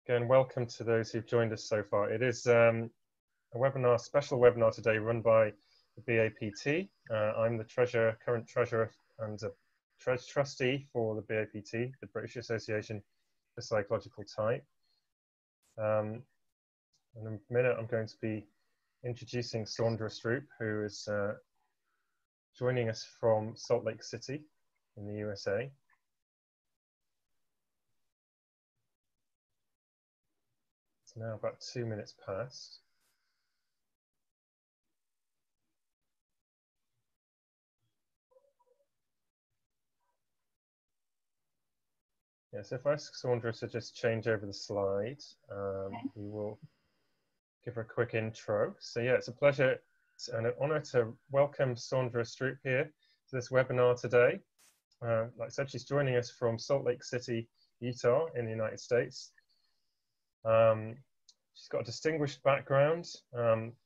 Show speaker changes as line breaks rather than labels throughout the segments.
Again, welcome to those who've joined us so far. It is a webinar, special webinar today run by the BAPT. I'm the current treasurer and a trustee for the BAPT, the British Association for Psychological Type. In a minute, I'm going to be introducing Saundra Stroop, who is joining us from Salt Lake City in the USA. It's now about 2 minutes past. Yes, if I ask Saundra to just change over the slide, we will give her a quick intro. So yeah, it's a pleasure and an honor to welcome Saundra Stroop here to this webinar today. Like I said, she's joining us from Salt Lake City, Utah in the United States. She's got a distinguished background,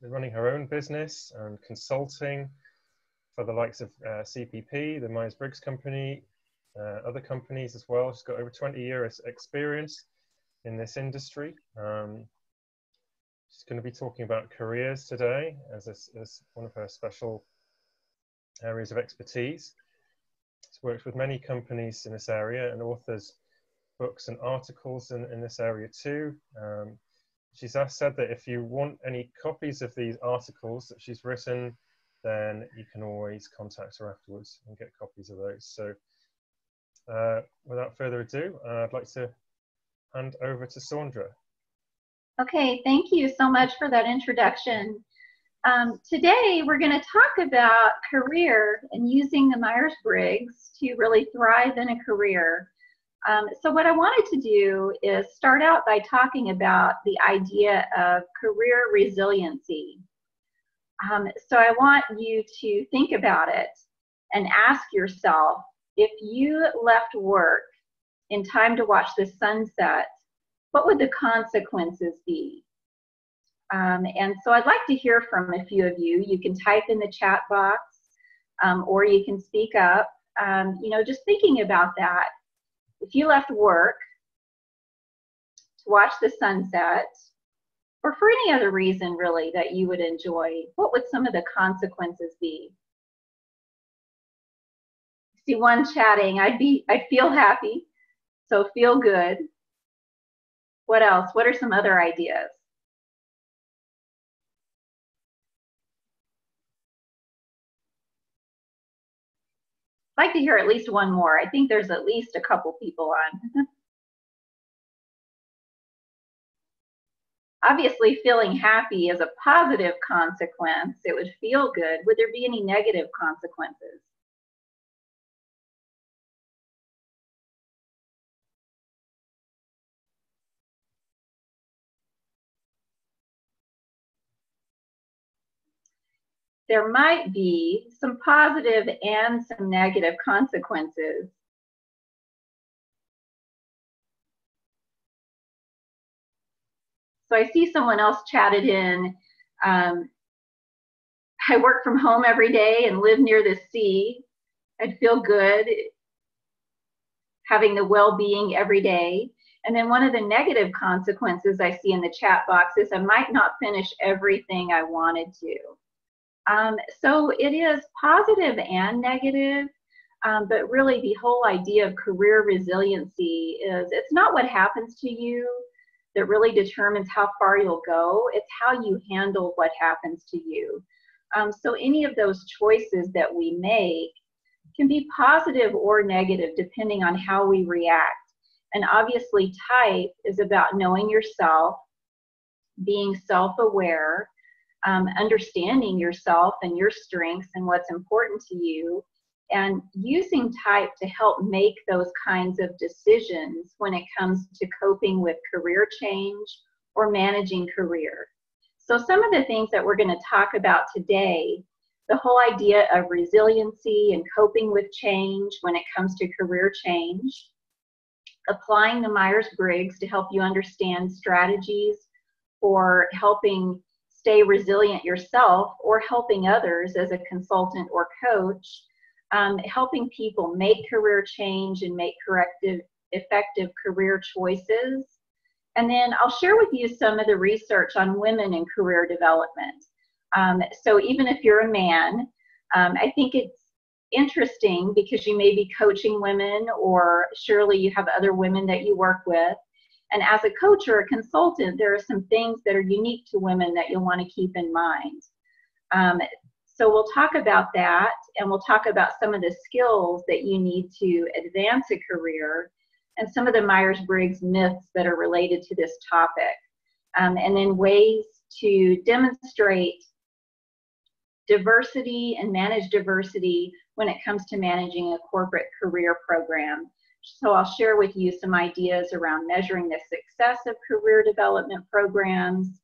running her own business and consulting for the likes of CPP, the Myers-Briggs company, other companies as well. She's got over 20 years experience in this industry. She's going to be talking about careers today as one of her special areas of expertise. She's worked with many companies in this area and authors books and articles in this area too. She's said that if you want any copies of these articles that she's written, then you can always contact her afterwards and get copies of those. So without further ado, I'd like to hand over to Saundra.
Okay, thank you so much for that introduction. Today we're going to talk about career and using the Myers-Briggs to really thrive in a career. So what I wanted to do is start out by talking about the idea of career resiliency. So I want you to think about it and ask yourself, if you left work in time to watch the sunset, what would the consequences be? And so I'd like to hear from a few of you. You can type in the chat box or you can speak up. You know, just thinking about that. If you left work to watch the sunset, or for any other reason really that you would enjoy, what would some of the consequences be? See one chatting, I'd feel happy, so feel good. What else? What are some other ideas? I'd like to hear at least one more. I think there's at least a couple people on. Obviously, feeling happy is a positive consequence. It would feel good. Would there be any negative consequences? There might be some positive and some negative consequences. So I see someone else chatted in, I work from home every day and live near the sea. I'd feel good having the well-being every day. And then one of the negative consequences I see in the chat box is I might not finish everything I wanted to. So it is positive and negative, but really the whole idea of career resiliency is it's not what happens to you that really determines how far you'll go. It's how you handle what happens to you. So any of those choices that we make can be positive or negative depending on how we react. And obviously type is about knowing yourself, being self-aware, understanding yourself and your strengths and what's important to you, and using type to help make those kinds of decisions when it comes to coping with career change or managing career. So some of the things that we're going to talk about today, the whole idea of resiliency and coping with change when it comes to career change, applying the Myers-Briggs to help you understand strategies for helping stay resilient yourself or helping others as a consultant or coach, helping people make career change and make effective career choices, And then I'll share with you some of the research on women in career development. So even if you're a man, I think it's interesting because you may be coaching women, or surely you have other women that you work with. And as a coach or a consultant, there are some things that are unique to women that you'll want to keep in mind. So we'll talk about that, and we'll talk about some of the skills that you need to advance a career, and some of the Myers-Briggs myths that are related to this topic, and then ways to demonstrate diversity and manage diversity when it comes to managing a corporate career program. So I'll share with you some ideas around measuring the success of career development programs,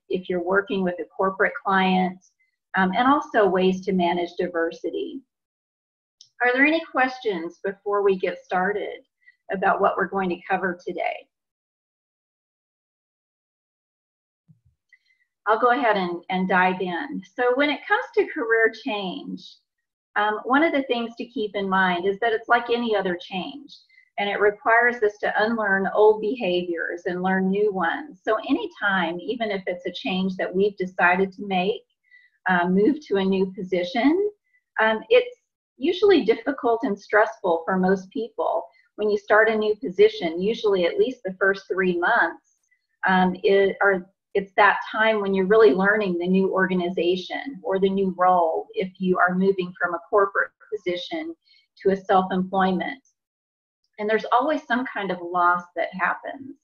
if you're working with a corporate client, and also ways to manage diversity. Are there any questions before we get started about what we're going to cover today? I'll go ahead and dive in. So when it comes to career change, one of the things to keep in mind is that it's like any other change, and it requires us to unlearn old behaviors and learn new ones. So anytime, even if it's a change that we've decided to make, move to a new position, it's usually difficult and stressful for most people. When you start a new position, usually at least the first 3 months, it's that time when you're really learning the new organization or the new role if you are moving from a corporate position to a self-employment. And there's always some kind of loss that happens.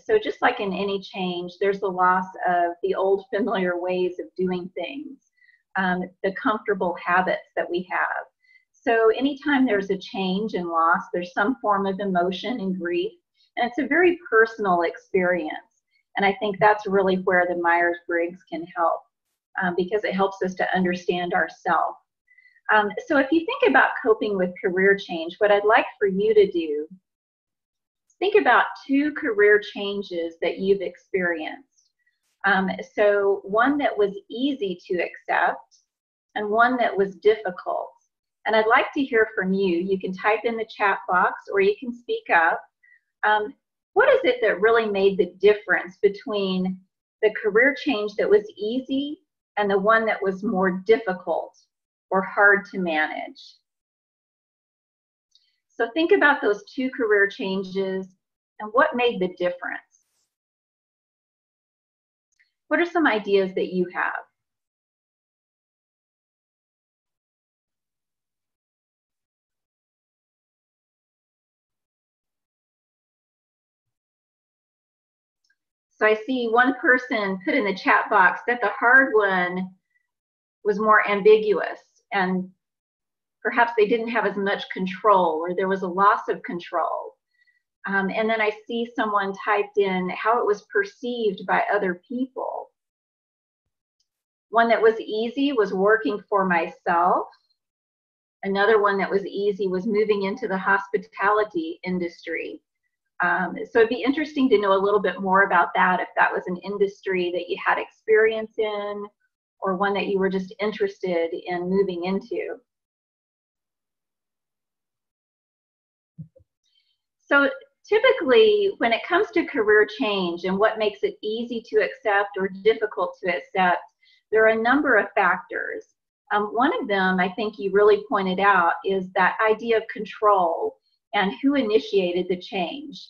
So just like in any change, there's the loss of the old familiar ways of doing things, the comfortable habits that we have. So anytime there's a change and loss, there's some form of emotion and grief, and it's a very personal experience. And I think that's really where the Myers-Briggs can help, because it helps us to understand ourselves. So if you think about coping with career change, what I'd like for you to do is think about 2 career changes that you've experienced. So one that was easy to accept and one that was difficult. And I'd like to hear from you. You can type in the chat box or you can speak up. What is it that really made the difference between the career change that was easy and the one that was more difficult or hard to manage? So think about those 2 career changes and what made the difference. What are some ideas that you have? So I see one person put in the chat box that the hard one was more ambiguous, and perhaps they didn't have as much control, or there was a loss of control. And then I see someone typed in how it was perceived by other people. One that was easy was working for myself. Another one that was easy was moving into the hospitality industry. So it'd be interesting to know a little bit more about that, if that was an industry that you had experience in or one that you were just interested in moving into. So typically, when it comes to career change and what makes it easy to accept or difficult to accept, there are a number of factors. One of them, I think you really pointed out, is that idea of control and who initiated the change.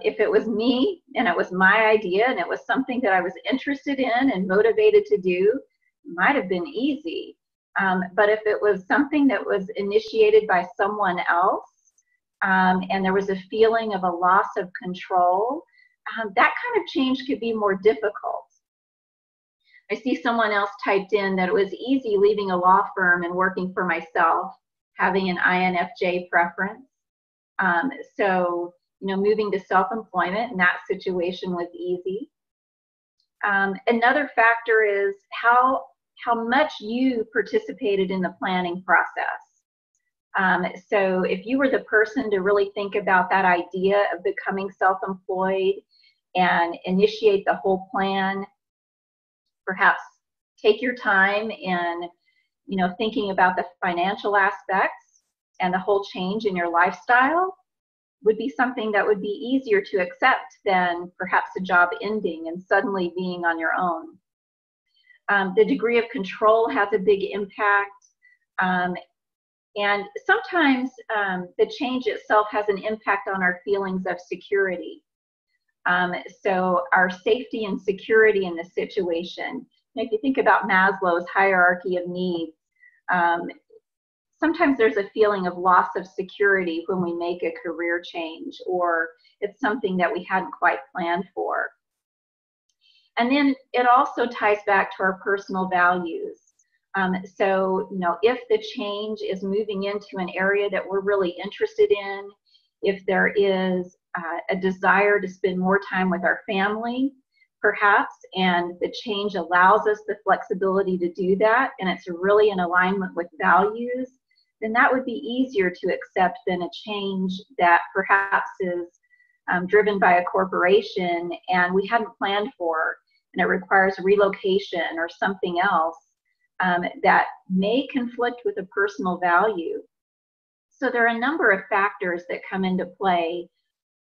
If it was me and it was my idea and it was something that I was interested in and motivated to do, it might have been easy. But if it was something that was initiated by someone else, and there was a feeling of a loss of control, that kind of change could be more difficult. I see someone else typed in that it was easy leaving a law firm and working for myself, having an INFJ preference. So, moving to self-employment in that situation was easy. Another factor is how much you participated in the planning process. So if you were the person to really think about that idea of becoming self-employed and initiate the whole plan, perhaps take your time in, thinking about the financial aspects and the whole change in your lifestyle, would be something that would be easier to accept than perhaps a job ending and suddenly being on your own. The degree of control has a big impact. And sometimes the change itself has an impact on our feelings of security. So our safety and security in the situation. If you think about Maslow's hierarchy of needs, sometimes there's a feeling of loss of security when we make a career change, or it's something that we hadn't quite planned for. And then it also ties back to our personal values. So, you know, if the change is moving into an area that we're really interested in, if there is a desire to spend more time with our family, perhaps, and the change allows us the flexibility to do that, and it's really in alignment with values, then that would be easier to accept than a change that perhaps is driven by a corporation and we hadn't planned for, and it requires relocation or something else that may conflict with a personal value. So there are a number of factors that come into play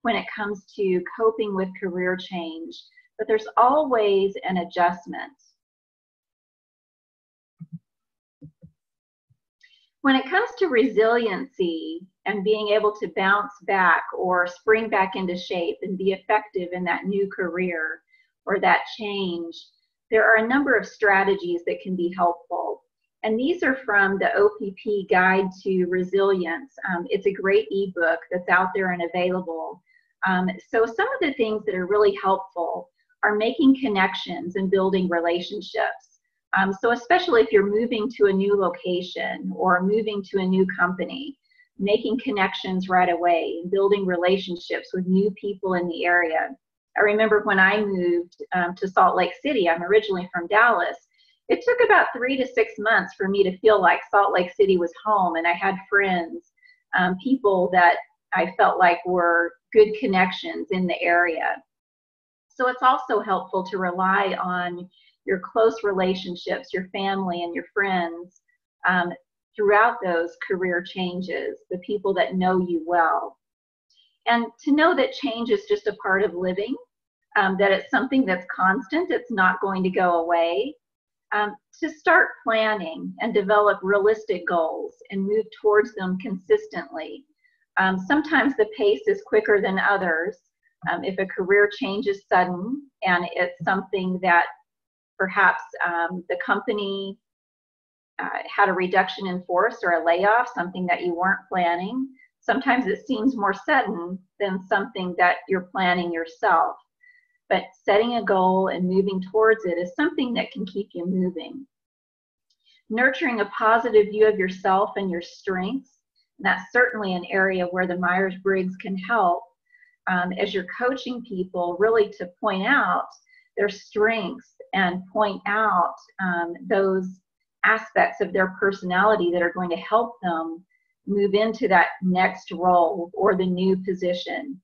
when it comes to coping with career change, but there's always an adjustment. When it comes to resiliency and being able to bounce back or spring back into shape and be effective in that new career or that change, there are a number of strategies that can be helpful. And these are from the OPP Guide to Resilience. It's a great ebook that's out there and available. So some of the things that are really helpful are making connections and building relationships. So especially if you're moving to a new location or moving to a new company, making connections right away and building relationships with new people in the area. I remember when I moved to Salt Lake City, I'm originally from Dallas, it took about 3 to 6 months for me to feel like Salt Lake City was home, and I had friends, people that I felt like were good connections in the area. So it's also helpful to rely on your close relationships, your family and your friends throughout those career changes, the people that know you well. And to know that change is just a part of living, that it's something that's constant, it's not going to go away. To start planning and develop realistic goals and move towards them consistently. Sometimes the pace is quicker than others. If a career change is sudden and it's something that perhaps the company had a reduction in force or a layoff, something that you weren't planning, sometimes it seems more sudden than something that you're planning yourself. But setting a goal and moving towards it is something that can keep you moving. Nurturing a positive view of yourself and your strengths, and that's certainly an area where the Myers-Briggs can help as you're coaching people really to point out their strengths and point out those aspects of their personality that are going to help them move into that next role or the new position.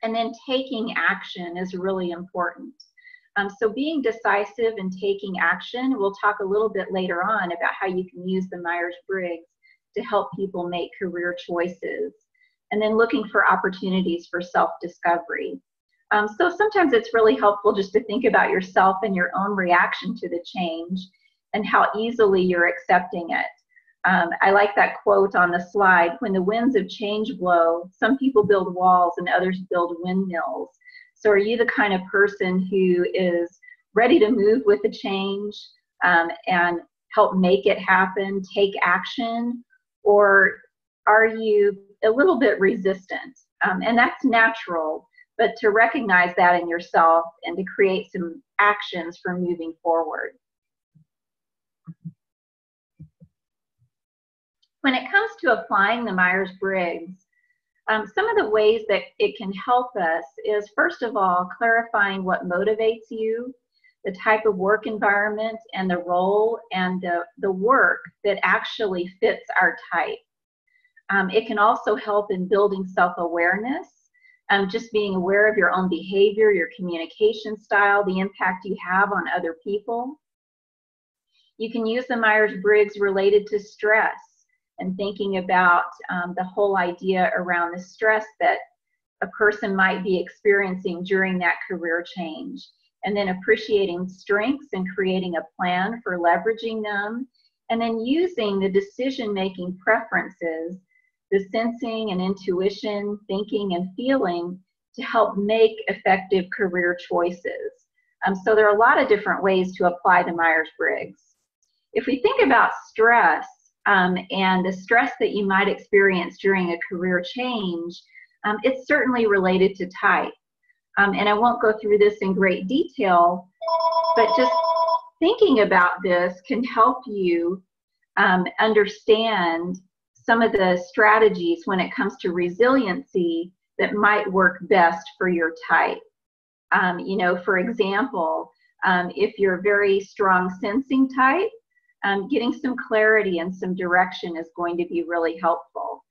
And then taking action is really important. So being decisive and taking action, we'll talk a little bit later on about how you can use the Myers-Briggs to help people make career choices. And then looking for opportunities for self-discovery. So sometimes it's really helpful just to think about yourself and your own reaction to the change and how easily you're accepting it. I like that quote on the slide, when the winds of change blow, some people build walls and others build windmills. So are you the kind of person who is ready to move with the change and help make it happen, take action, or are you a little bit resistant? And that's natural, but to recognize that in yourself and to create some actions for moving forward. When it comes to applying the Myers-Briggs, some of the ways that it can help us is, first of all, clarifying what motivates you, the type of work environment and the role and the work that actually fits our type. It can also help in building self-awareness, just being aware of your own behavior, your communication style, the impact you have on other people. You can use the Myers-Briggs related to stress and thinking about the whole idea around the stress that a person might be experiencing during that career change, and then appreciating strengths and creating a plan for leveraging them, and then using the decision-making preferences, the sensing and intuition, thinking and feeling to help make effective career choices. So there are a lot of different ways to apply the Myers-Briggs. If we think about stress and the stress that you might experience during a career change, it's certainly related to type. And I won't go through this in great detail, but just thinking about this can help you understand some of the strategies when it comes to resiliency that might work best for your type. You know, for example, if you're a very strong sensing type, getting some clarity and some direction is going to be really helpful.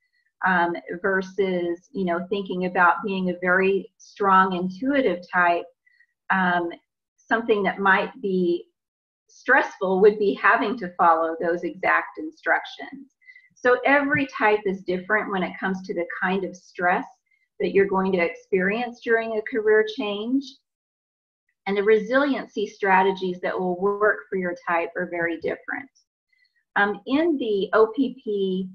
Versus, you know, thinking about being a very strong intuitive type, something that might be stressful would be having to follow those exact instructions. So every type is different when it comes to the kind of stress that you're going to experience during a career change. And the resiliency strategies that will work for your type are very different. In the OPP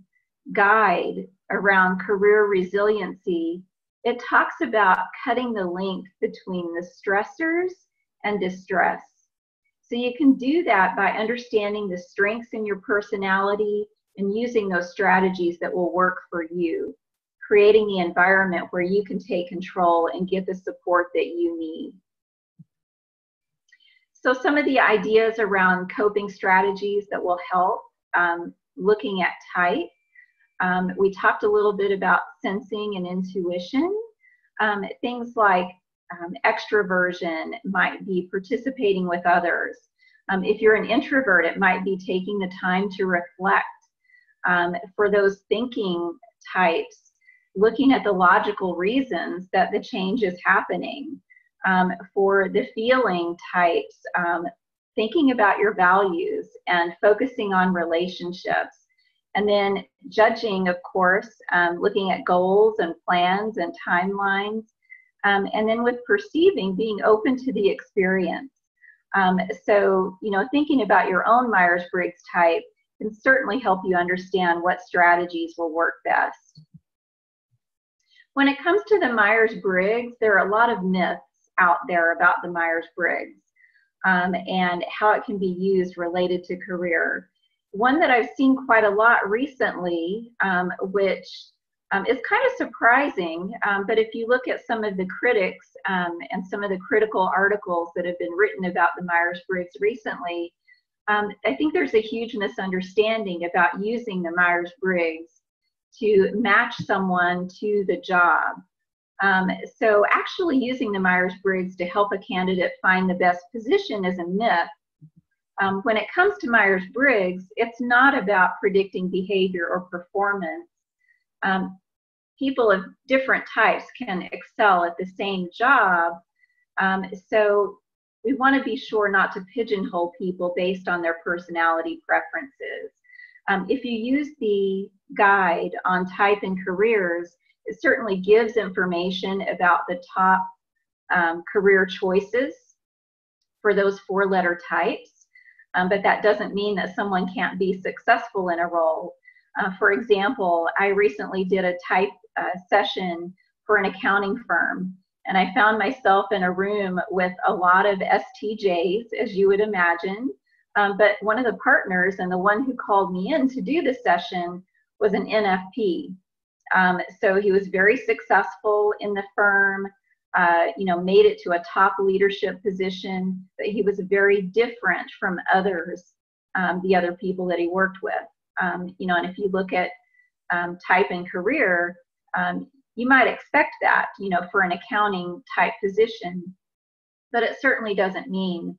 guide around career resiliency, it talks about cutting the link between the stressors and distress. So you can do that by understanding the strengths in your personality and using those strategies that will work for you, creating the environment where you can take control and get the support that you need. So some of the ideas around coping strategies that will help, looking at type. We talked a little bit about sensing and intuition. Things like extroversion might be participating with others. If you're an introvert, it might be taking the time to reflect. For those thinking types, looking at the logical reasons that the change is happening. For the feeling types, thinking about your values and focusing on relationships. And then judging, of course, looking at goals and plans and timelines. And then with perceiving, being open to the experience. So, you know, thinking about your own Myers-Briggs type can certainly help you understand what strategies will work best. When it comes to the Myers-Briggs, there are a lot of myths out there about the Myers-Briggs and how it can be used related to career. One that I've seen quite a lot recently, which is kind of surprising, but if you look at some of the critics and some of the critical articles that have been written about the Myers-Briggs recently, I think there's a huge misunderstanding about using the Myers-Briggs to match someone to the job. So actually using the Myers-Briggs to help a candidate find the best position is a myth. When it comes to Myers-Briggs, it's not about predicting behavior or performance. People of different types can excel at the same job. So we want to be sure not to pigeonhole people based on their personality preferences. If you use the guide on type and careers, it certainly gives information about the top career choices for those 4-letter types. But that doesn't mean that someone can't be successful in a role. For example, I recently did a type session for an accounting firm, and I found myself in a room with a lot of STJs, as you would imagine. But one of the partners and the one who called me in to do the session was an NFP. So he was very successful in the firm, you know, made it to a top leadership position, but he was very different from others, the other people that he worked with. You know, and if you look at type and career, you might expect that, you know, for an accounting type position, but it certainly doesn't mean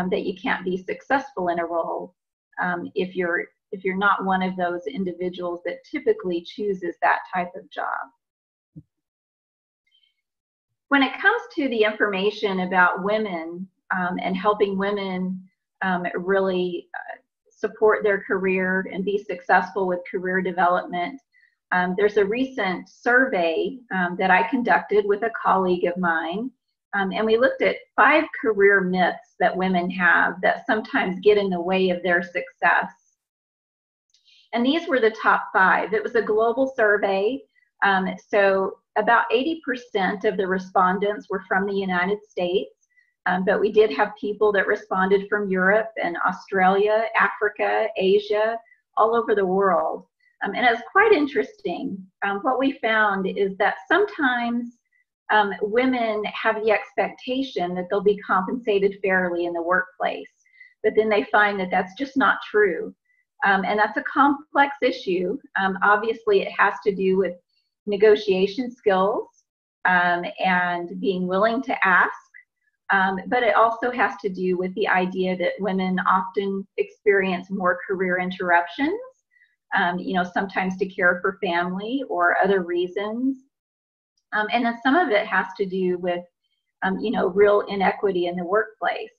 that you can't be successful in a role if you're not one of those individuals that typically chooses that type of job. When it comes to the information about women and helping women really support their career and be successful with career development. There's a recent survey that I conducted with a colleague of mine, and we looked at 5 career myths that women have that sometimes get in the way of their success. And these were the top 5. It was a global survey, so about 80% of the respondents were from the United States, but we did have people that responded from Europe and Australia, Africa, Asia, all over the world. And it's quite interesting. What we found is that sometimes women have the expectation that they'll be compensated fairly in the workplace, but then they find that that's just not true. And that's a complex issue. Obviously, it has to do with negotiation skills and being willing to ask, but it also has to do with the idea that women often experience more career interruptions, sometimes to care for family or other reasons. And then some of it has to do with, real inequity in the workplace.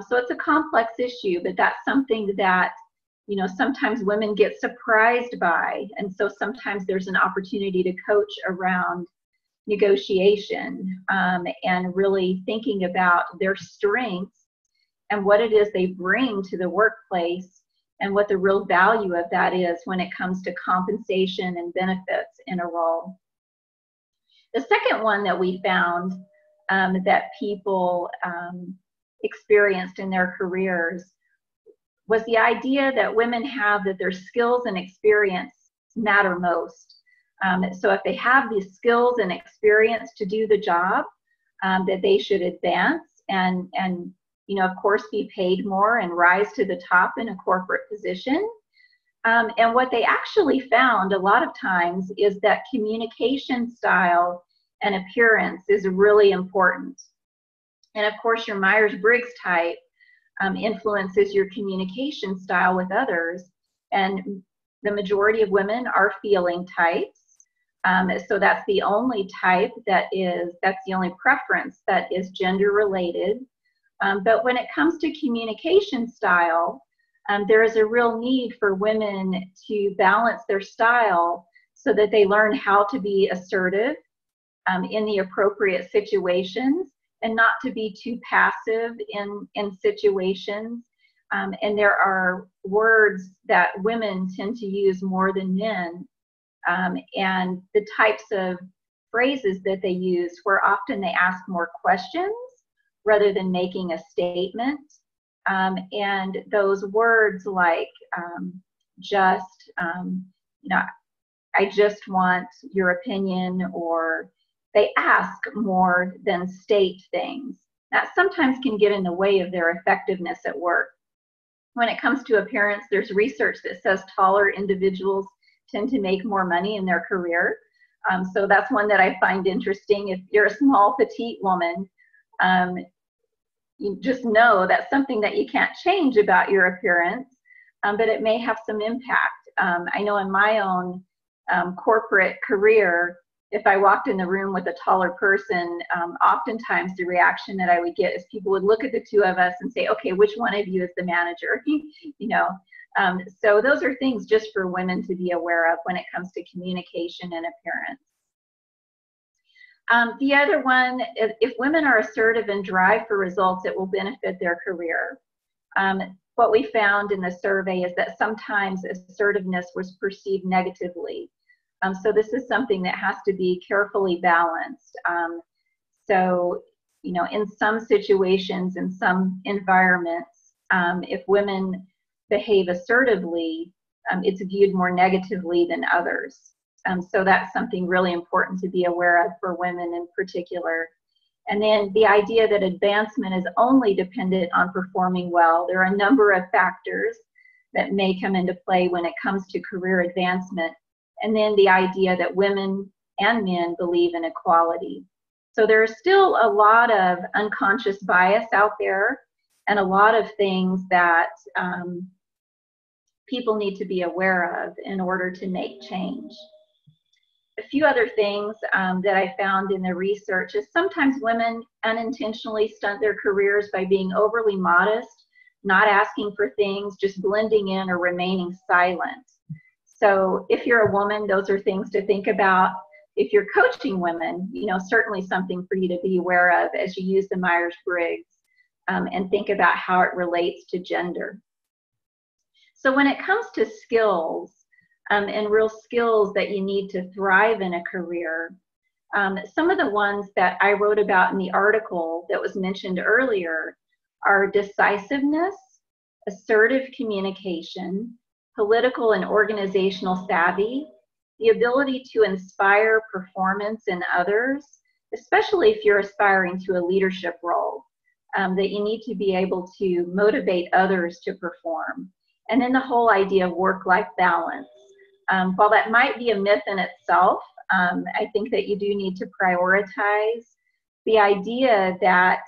So it's a complex issue, but that's something that, sometimes women get surprised by. And so sometimes there's an opportunity to coach around negotiation and really thinking about their strengths and what it is they bring to the workplace and what the real value of that is when it comes to compensation and benefits in a role. The second one that we found that people experienced in their careers was the idea that women have that their skills and experience matter most. So if they have the skills and experience to do the job, that they should advance and of course, be paid more and rise to the top in a corporate position. And what they actually found a lot of times is that communication style and appearance is really important. And of course, your Myers-Briggs type influences your communication style with others. And the majority of women are feeling types. So that's the only type that's the only preference that is gender related. But when it comes to communication style, there is a real need for women to balance their style so that they learn how to be assertive in the appropriate situations and not to be too passive in situations. And there are words that women tend to use more than men. And the types of phrases that they use, where often they ask more questions rather than making a statement. And those words like I just want your opinion, or they ask more than state things. That sometimes can get in the way of their effectiveness at work. When it comes to appearance, there's research that says taller individuals tend to make more money in their career. So that's one that I find interesting. If you're a small, petite woman, you just know that's something that you can't change about your appearance, but it may have some impact. I know in my own corporate career, if I walked in the room with a taller person, oftentimes the reaction that I would get is people would look at the two of us and say, okay, which one of you is the manager? So those are things just for women to be aware of when it comes to communication and appearance. The other one, if women are assertive and drive for results, it will benefit their career. What we found in the survey is that sometimes assertiveness was perceived negatively. So this is something that has to be carefully balanced. In some situations, in some environments, if women behave assertively, it's viewed more negatively than others. So that's something really important to be aware of for women in particular. And then the idea that advancement is only dependent on performing well. There are a number of factors that may come into play when it comes to career advancement. And then the idea that women and men believe in equality. So there's still a lot of unconscious bias out there and a lot of things that people need to be aware of in order to make change. A few other things that I found in the research is sometimes women unintentionally stunt their careers by being overly modest, not asking for things, just blending in or remaining silent. So if you're a woman, those are things to think about. If you're coaching women, you know, certainly something for you to be aware of as you use the Myers-Briggs and think about how it relates to gender. So when it comes to skills and real skills that you need to thrive in a career, some of the ones that I wrote about in the article that was mentioned earlier are decisiveness, assertive communication, political and organizational savvy, the ability to inspire performance in others, especially if you're aspiring to a leadership role, that you need to be able to motivate others to perform. And then the whole idea of work-life balance. While that might be a myth in itself, I think that you do need to prioritize the idea that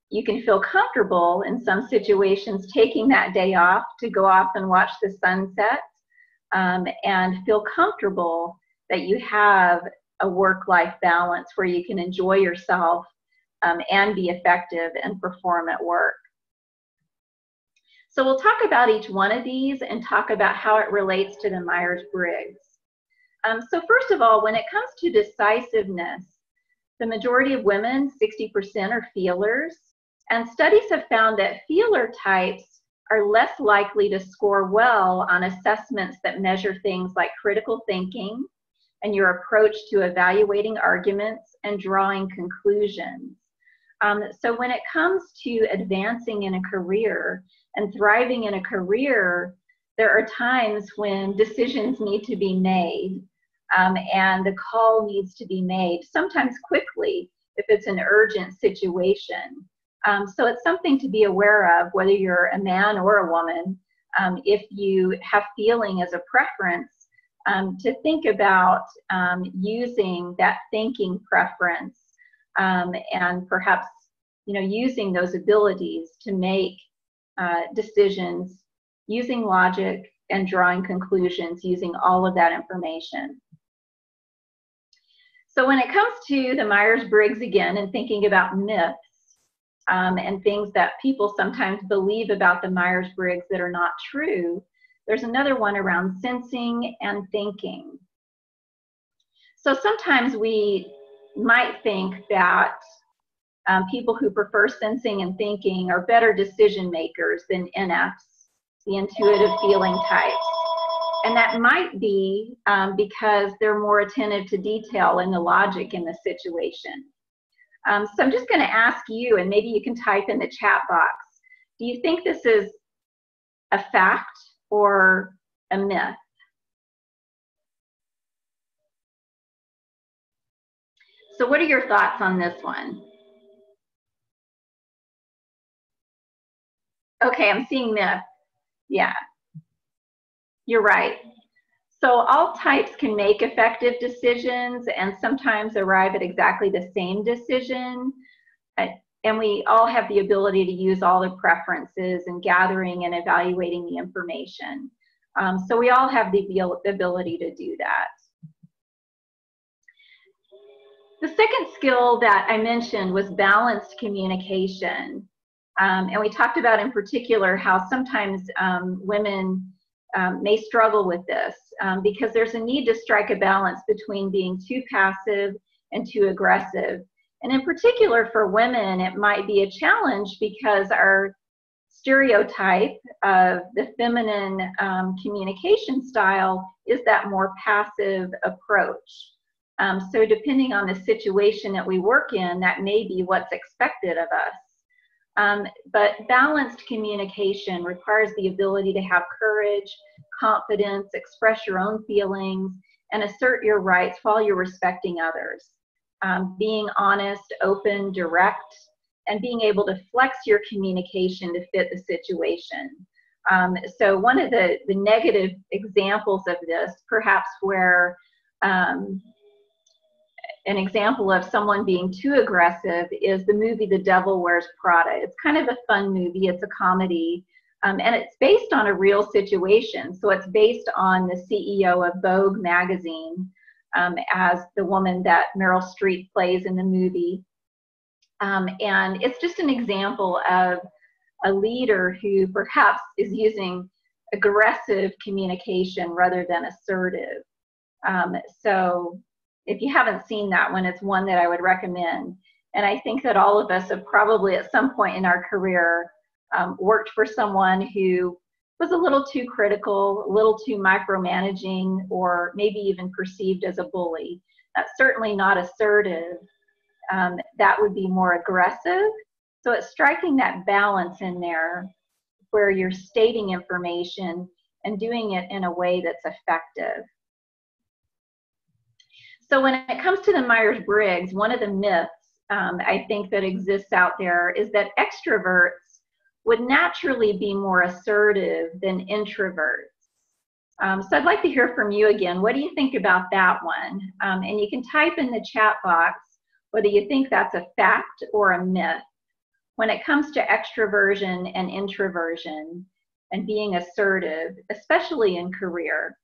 you can feel comfortable in some situations taking that day off to go off and watch the sunset, and feel comfortable that you have a work-life balance where you can enjoy yourself and be effective and perform at work. So we'll talk about each one of these and talk about how it relates to the Myers-Briggs. So first of all, when it comes to decisiveness, the majority of women, 60%, are feelers. And studies have found that feeler types are less likely to score well on assessments that measure things like critical thinking and your approach to evaluating arguments and drawing conclusions. So when it comes to advancing in a career and thriving in a career, there are times when decisions need to be made, and the call needs to be made, sometimes quickly if it's an urgent situation. So it's something to be aware of, whether you're a man or a woman. If you have feeling as a preference, to think about using that thinking preference and perhaps, you know, using those abilities to make decisions using logic and drawing conclusions using all of that information. So when it comes to the Myers-Briggs again and thinking about myths and things that people sometimes believe about the Myers-Briggs that are not true, there's another one around sensing and thinking. So sometimes we might think that people who prefer sensing and thinking are better decision makers than NFs, the intuitive feeling types. And that might be because they're more attentive to detail and the logic in the situation. So I'm just going to ask you, and maybe you can type in the chat box, do you think this is a fact or a myth? So what are your thoughts on this one? Okay, I'm seeing myth. Yeah, you're right. So all types can make effective decisions and sometimes arrive at exactly the same decision. And we all have the ability to use all the preferences and gathering and evaluating the information. So we all have the ability to do that. The second skill that I mentioned was balanced communication. And we talked about in particular how sometimes women may struggle with this because there's a need to strike a balance between being too passive and too aggressive. And in particular for women, it might be a challenge because our stereotype of the feminine communication style is that more passive approach. So depending on the situation that we work in, that may be what's expected of us. But balanced communication requires the ability to have courage, confidence, express your own feelings, and assert your rights while you're respecting others. Being honest, open, direct, and being able to flex your communication to fit the situation. So one of the negative examples of this, perhaps where an example of someone being too aggressive is the movie The Devil Wears Prada. It's kind of a fun movie. It's a comedy. And it's based on a real situation. So it's based on the CEO of Vogue magazine as the woman that Meryl Streep plays in the movie. And it's just an example of a leader who perhaps is using aggressive communication rather than assertive. So if you haven't seen that one, it's one that I would recommend. And I think that all of us have probably at some point in our career worked for someone who was a little too critical, a little too micromanaging, or maybe even perceived as a bully. That's certainly not assertive. That would be more aggressive. So it's striking that balance in there where you're stating information and doing it in a way that's effective. So when it comes to the Myers-Briggs, one of the myths I think that exists out there is that extroverts would naturally be more assertive than introverts. So I'd like to hear from you again. What do you think about that one? And you can type in the chat box whether you think that's a fact or a myth when it comes to extroversion and introversion and being assertive, especially in career.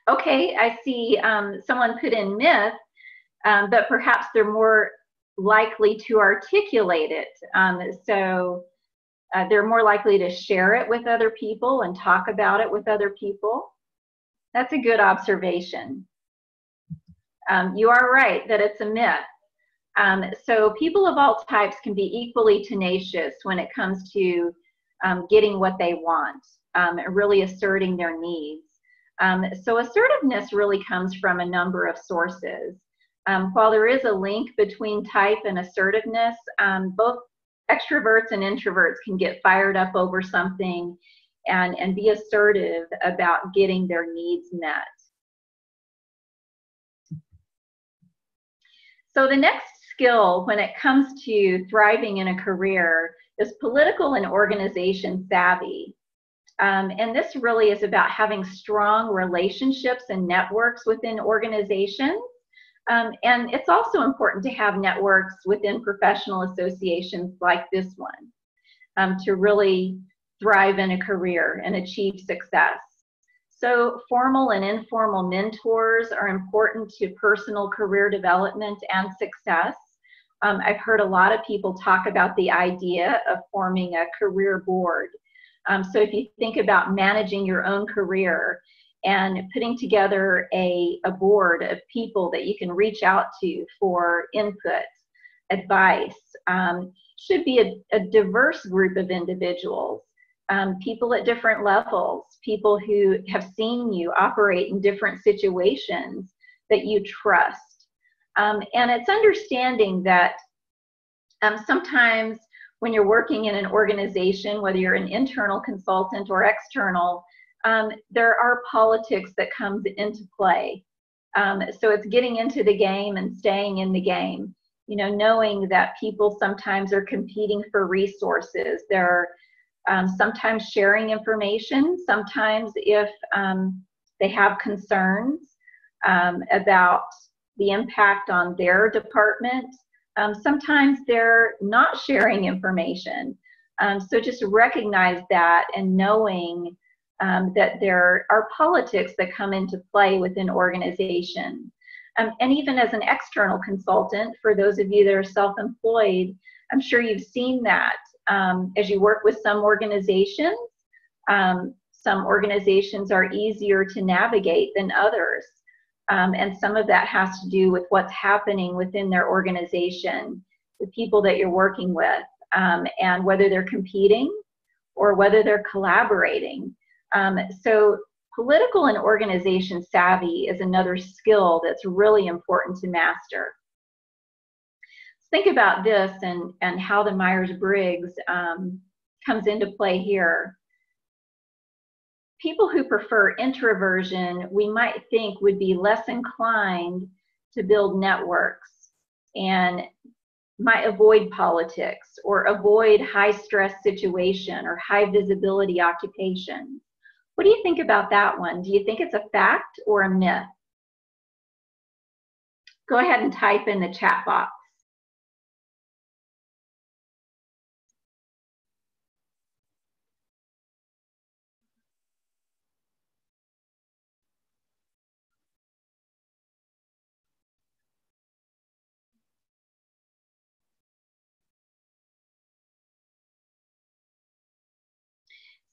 Okay, I see someone put in myth, but perhaps they're more likely to articulate it. So they're more likely to share it with other people and talk about it with other people. That's a good observation. You are right that it's a myth. So people of all types can be equally tenacious when it comes to getting what they want, really asserting their needs. So assertiveness really comes from a number of sources. While there is a link between type and assertiveness, both extroverts and introverts can get fired up over something and be assertive about getting their needs met. So the next skill when it comes to thriving in a career is political and organization savvy. And this really is about having strong relationships and networks within organizations. And it's also important to have networks within professional associations like this one to really thrive in a career and achieve success. So formal and informal mentors are important to personal career development and success. I've heard a lot of people talk about the idea of forming a career board. So if you think about managing your own career and putting together a board of people that you can reach out to for input, advice, should be a diverse group of individuals, people at different levels, people who have seen you operate in different situations that you trust. And it's understanding that sometimes when you're working in an organization, whether you're an internal consultant or external, there are politics that comes into play. So it's getting into the game and staying in the game. You know, knowing that people sometimes are competing for resources. They're sometimes sharing information. Sometimes if they have concerns about the impact on their department, sometimes they're not sharing information. So just recognize that and knowing that there are politics that come into play within organizations. And even as an external consultant, for those of you that are self-employed, I'm sure you've seen that as you work with some organizations. Some organizations are easier to navigate than others. And some of that has to do with what's happening within their organization, the people that you're working with, and whether they're competing or whether they're collaborating. So political and organization savvy is another skill that's really important to master. Think about this and how the Myers-Briggs comes into play here. People who prefer introversion, we might think would be less inclined to build networks and might avoid politics or avoid high stress situation or high visibility occupation. What do you think about that one? Do you think it's a fact or a myth? Go ahead and type in the chat box.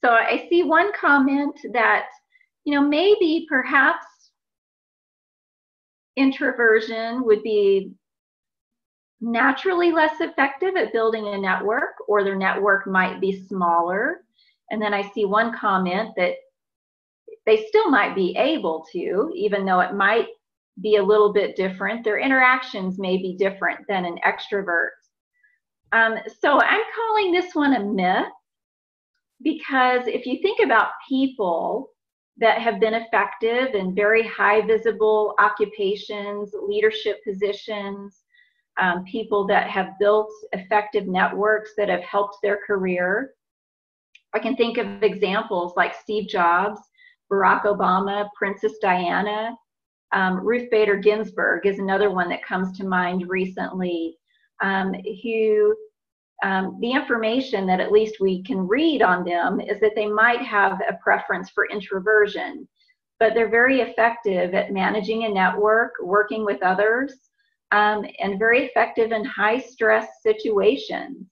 So I see one comment that, maybe perhaps introversion would be naturally less effective at building a network, or their network might be smaller. And then I see one comment that they still might be able to, even though it might be a little bit different. Their interactions may be different than an extrovert. So I'm calling this one a myth, because if you think about people that have been effective in very high visible occupations, leadership positions, people that have built effective networks that have helped their career, I can think of examples like Steve Jobs, Barack Obama, Princess Diana. Ruth Bader Ginsburg is another one that comes to mind recently, who the information that at least we can read on them is that they might have a preference for introversion, but they're very effective at managing a network, working with others, and very effective in high stress situations.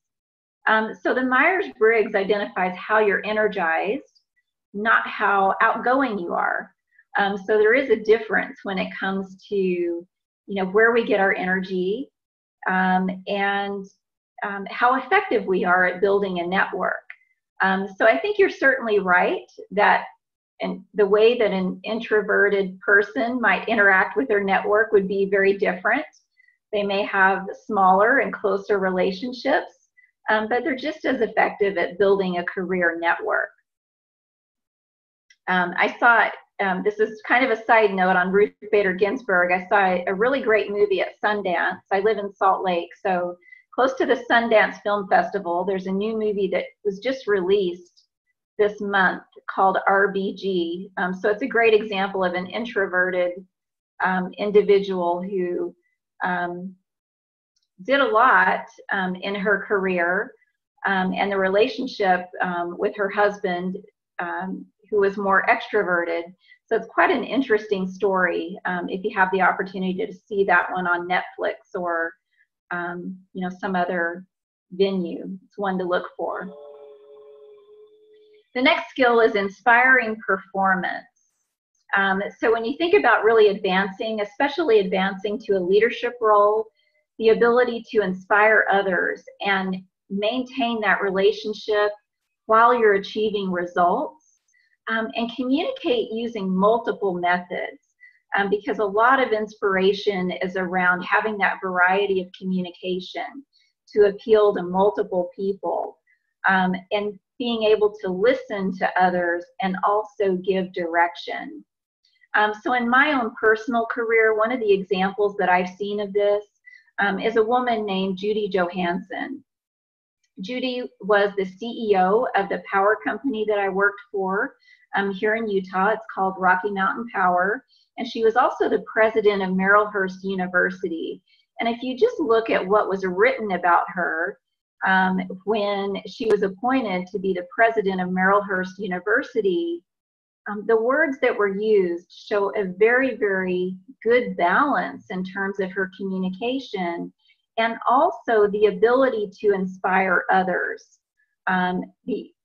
So the Myers-Briggs identifies how you're energized, not how outgoing you are. So there is a difference when it comes to, where we get our energy, and how effective we are at building a network. So I think you're certainly right that the way that an introverted person might interact with their network would be very different. They may have smaller and closer relationships, but they're just as effective at building a career network. I saw, this is kind of a side note on Ruth Bader Ginsburg. I saw a really great movie at Sundance. I live in Salt Lake, so close to the Sundance Film Festival. There's a new movie that was just released this month called RBG. So it's a great example of an introverted individual who did a lot in her career, and the relationship with her husband, who was more extroverted. So it's quite an interesting story if you have the opportunity to see that one on Netflix or some other venue. It's one to look for. The next skill is inspiring performance. So when you think about really advancing, especially advancing to a leadership role, the ability to inspire others and maintain that relationship while you're achieving results, and communicate using multiple methods. Because a lot of inspiration is around having that variety of communication to appeal to multiple people, and being able to listen to others and also give direction. So in my own personal career, one of the examples that I've seen of this is a woman named Judy Johansson. Judy was the CEO of the power company that I worked for here in Utah. It's called Rocky Mountain Power. And she was also the president of Marylhurst University. And if you just look at what was written about her when she was appointed to be the president of Marylhurst University, the words that were used show a very, very good balance in terms of her communication, and also the ability to inspire others.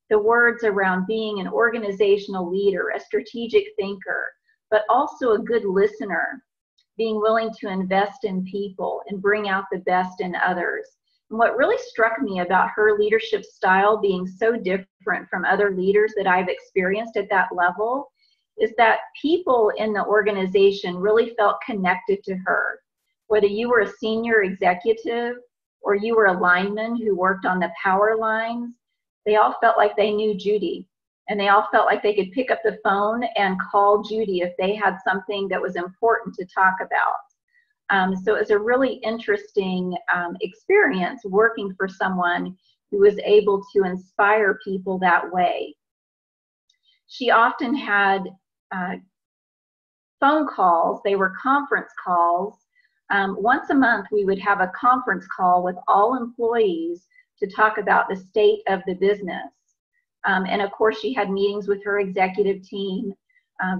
The words around being an organizational leader, a strategic thinker, but also a good listener, being willing to invest in people and bring out the best in others. And what really struck me about her leadership style being so different from other leaders that I've experienced at that level is that people in the organization really felt connected to her. Whether you were a senior executive or you were a lineman who worked on the power lines, they all felt like they knew Judy. And they all felt like they could pick up the phone and call Judy if they had something that was important to talk about. So it was a really interesting experience working for someone who was able to inspire people that way. She often had phone calls. They were conference calls. Once a month, we would have a conference call with all employees to talk about the state of the business. And of course, she had meetings with her executive team.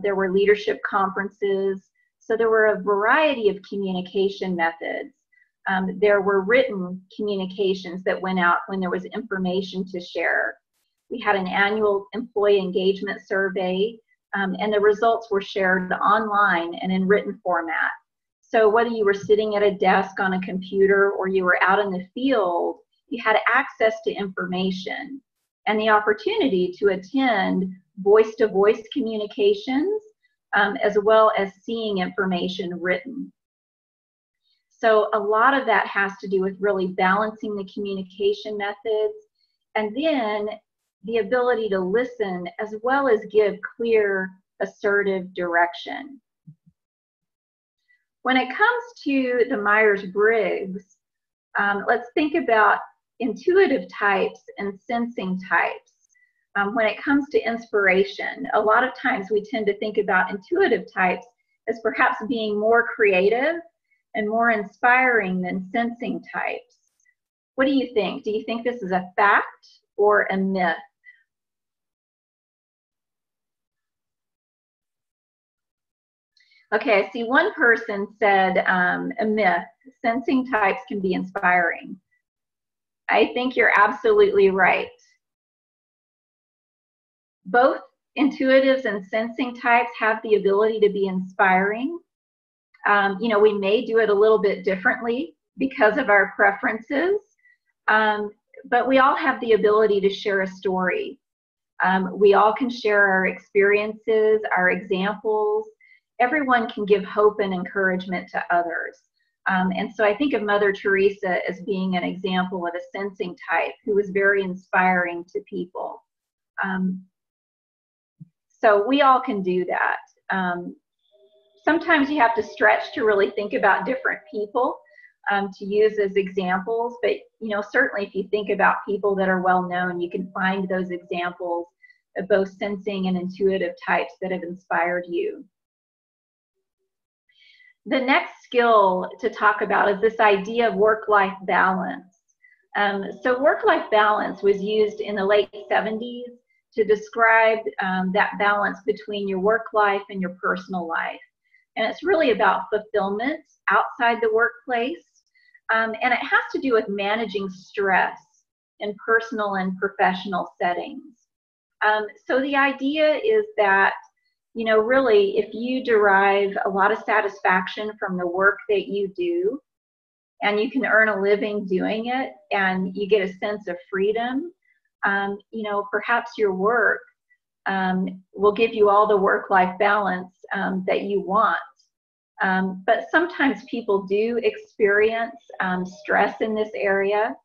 There were leadership conferences. So there were a variety of communication methods. There were written communications that went out when there was information to share. We had an annual employee engagement survey, and the results were shared online and in written format. So whether you were sitting at a desk on a computer or you were out in the field, you had access to information and the opportunity to attend voice-to-voice communications, as well as seeing information written. So a lot of that has to do with really balancing the communication methods, and then the ability to listen as well as give clear, assertive direction. When it comes to the Myers-Briggs, let's think about intuitive types and sensing types. When it comes to inspiration, a lot of times we tend to think about intuitive types as perhaps being more creative and more inspiring than sensing types. What do you think? Do you think this is a fact or a myth? Okay, I see one person said a myth. Sensing types can be inspiring. I think you're absolutely right. Both intuitives and sensing types have the ability to be inspiring. You know, we may do it a little bit differently because of our preferences, but we all have the ability to share a story. We all can share our experiences, our examples. Everyone can give hope and encouragement to others. And so I think of Mother Teresa as being an example of a sensing type who was very inspiring to people. So we all can do that. Sometimes you have to stretch to really think about different people to use as examples, but you know, certainly if you think about people that are well known, you can find those examples of both sensing and intuitive types that have inspired you. The next skill to talk about is this idea of work-life balance. So work-life balance was used in the late 70s to describe that balance between your work life and your personal life. And it's really about fulfillment outside the workplace. And it has to do with managing stress in personal and professional settings. So the idea is that, you know, really, if you derive a lot of satisfaction from the work that you do, and you can earn a living doing it, and you get a sense of freedom, you know, perhaps your work will give you all the work-life balance that you want. But sometimes people do experience stress in this area.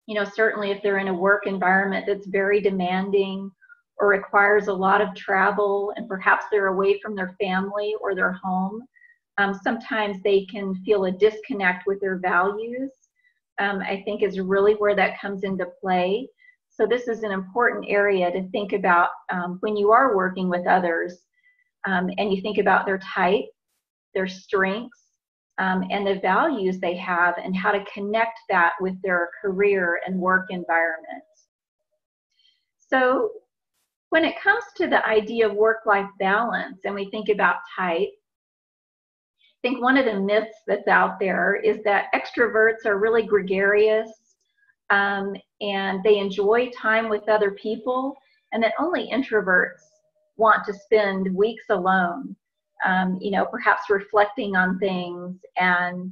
You know, certainly if they're in a work environment that's very demanding or requires a lot of travel, and perhaps they're away from their family or their home, sometimes they can feel a disconnect with their values. I think is really where that comes into play. So this is an important area to think about when you are working with others, and you think about their type, their strengths, and the values they have, and how to connect that with their career and work environment. So when it comes to the idea of work-life balance, and we think about type, I think one of the myths that's out there is that extroverts are really gregarious, and they enjoy time with other people, and that only introverts want to spend weeks alone, you know, perhaps reflecting on things and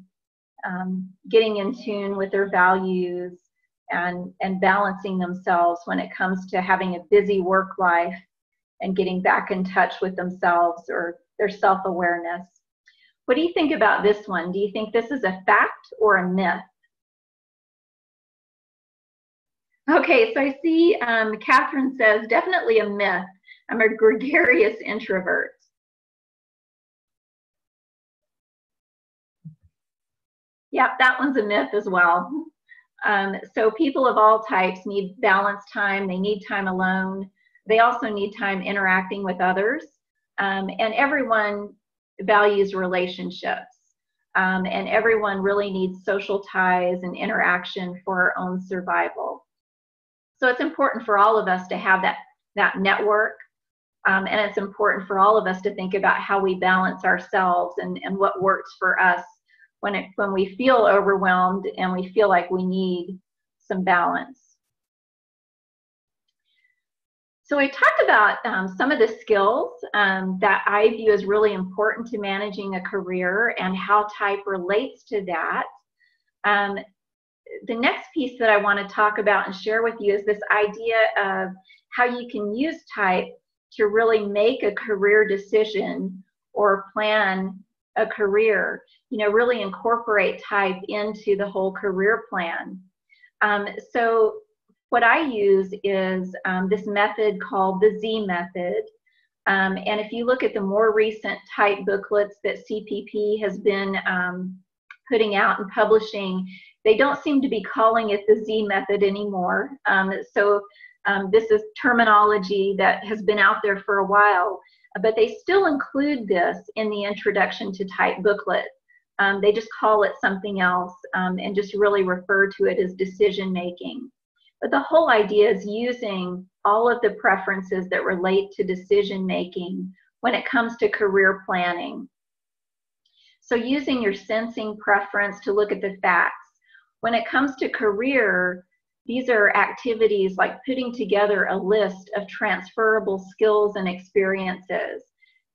getting in tune with their values and balancing themselves when it comes to having a busy work life and getting back in touch with themselves or their self-awareness. What do you think about this one? Do you think this is a fact or a myth? Okay, so I see Catherine says, definitely a myth. I'm a gregarious introvert. Yep, that one's a myth as well. So people of all types need balanced time. They need time alone. They also need time interacting with others. And everyone values relationships. And everyone really needs social ties and interaction for our own survival. So it's important for all of us to have that network. And it's important for all of us to think about how we balance ourselves and what works for us when we feel overwhelmed and we feel like we need some balance. So I talked about some of the skills that I view as really important to managing a career and how type relates to that. The next piece that I want to talk about and share with you is this idea of how you can use type to really make a career decision or plan a career, really incorporate type into the whole career plan. So what I use is this method called the Z method. And if you look at the more recent type booklets that CPP has been putting out and publishing, they don't seem to be calling it the Z method anymore. This is terminology that has been out there for a while, but they still include this in the Introduction to Type booklet. They just call it something else and just really refer to it as decision making. But the whole idea is using all of the preferences that relate to decision making when it comes to career planning. So using your sensing preference to look at the facts. When it comes to career, these are activities like putting together a list of transferable skills and experiences,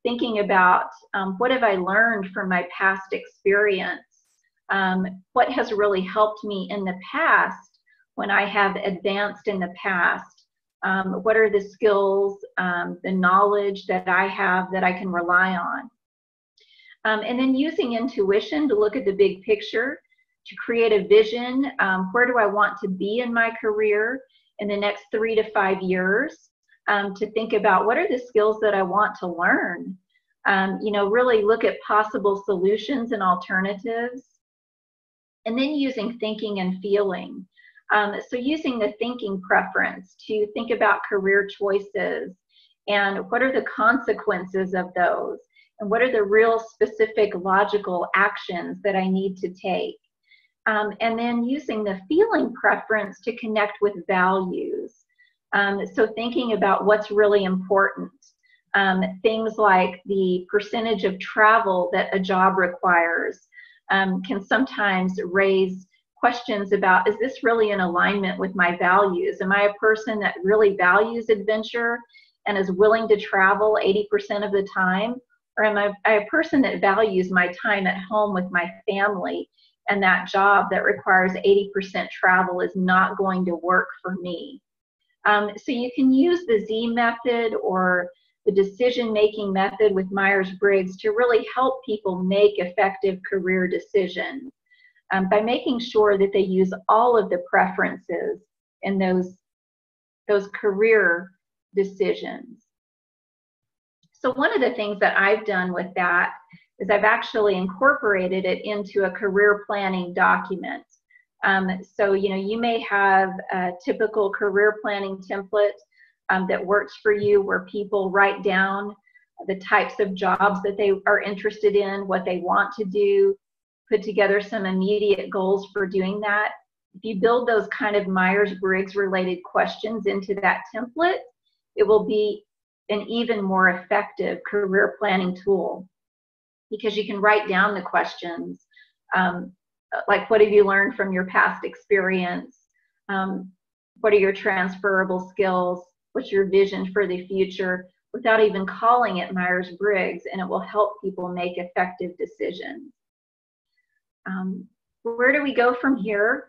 thinking about what have I learned from my past experience, what has really helped me in the past when I have advanced in the past, what are the skills, the knowledge that I have that I can rely on. And then using intuition to look at the big picture, to create a vision, where do I want to be in my career in the next 3 to 5 years, to think about what are the skills that I want to learn, really look at possible solutions and alternatives, and then using thinking and feeling. So using the thinking preference to think about career choices and what are the consequences of those, and what are the real specific logical actions that I need to take. And then using the feeling preference to connect with values. So thinking about what's really important. Things like the percentage of travel that a job requires can sometimes raise questions about, is this really in alignment with my values? Am I a person that really values adventure and is willing to travel 80% of the time? Or am I a person that values my time at home with my family, and that job that requires 80% travel is not going to work for me? So you can use the Z method or the decision-making method with Myers-Briggs to really help people make effective career decisions by making sure that they use all of the preferences in those career decisions. So one of the things that I've done with that is I've actually incorporated it into a career planning document. So, you may have a typical career planning template that works for you, where people write down the types of jobs that they are interested in, what they want to do, put together some immediate goals for doing that. If you build those kind of Myers-Briggs related questions into that template, it will be an even more effective career planning tool, because you can write down the questions, like what have you learned from your past experience? What are your transferable skills? What's your vision for the future? Without even calling it Myers-Briggs, and it will help people make effective decisions. Where do we go from here?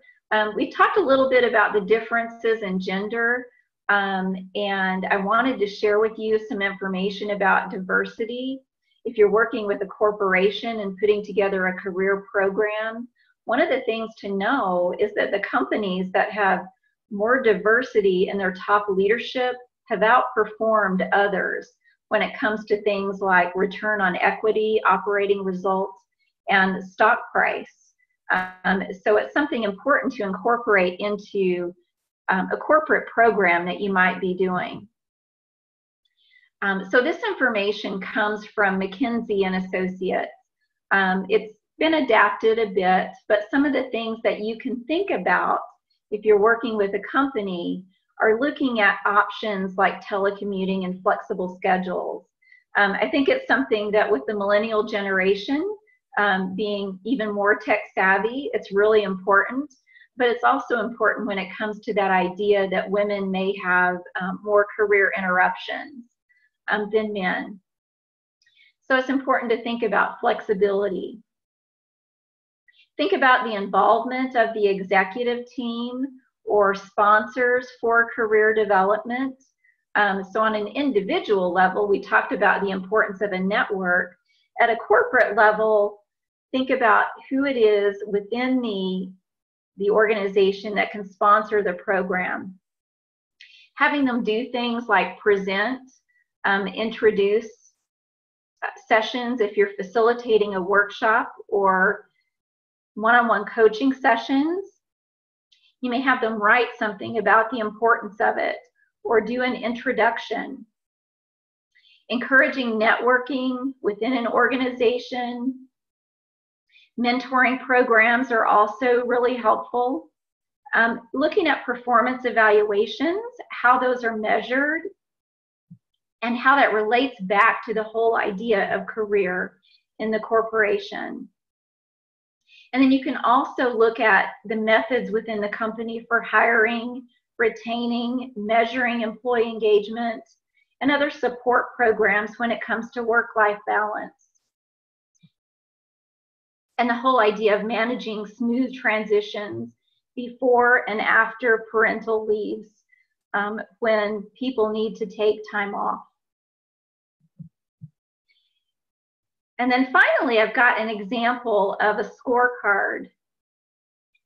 We talked a little bit about the differences in gender, and I wanted to share with you some information about diversity. If you're working with a corporation and putting together a career program, one of the things to know is that the companies that have more diversity in their top leadership have outperformed others when it comes to things like return on equity, operating results, and stock price. So it's something important to incorporate into a corporate program that you might be doing. So this information comes from McKinsey & Associates. It's been adapted a bit, but some of the things that you can think about if you're working with a company are looking at options like telecommuting and flexible schedules. I think it's something that with the millennial generation being even more tech savvy, it's really important. but it's also important when it comes to that idea that women may have more career interruptions than men. So it's important to think about flexibility. Think about the involvement of the executive team or sponsors for career development. So on an individual level, we talked about the importance of a network. At a corporate level, think about who it is within the organization that can sponsor the program. Having them do things like present, introduce sessions if you're facilitating a workshop or one-on-one coaching sessions. You may have them write something about the importance of it or do an introduction. Encouraging networking within an organization. Mentoring programs are also really helpful. Looking at performance evaluations, how those are measured, and how that relates back to the whole idea of career in the corporation. And then you can also look at the methods within the company for hiring, retaining, measuring employee engagement, and other support programs when it comes to work-life balance. And the whole idea of managing smooth transitions before and after parental leaves when people need to take time off. And then finally, I've got an example of a scorecard.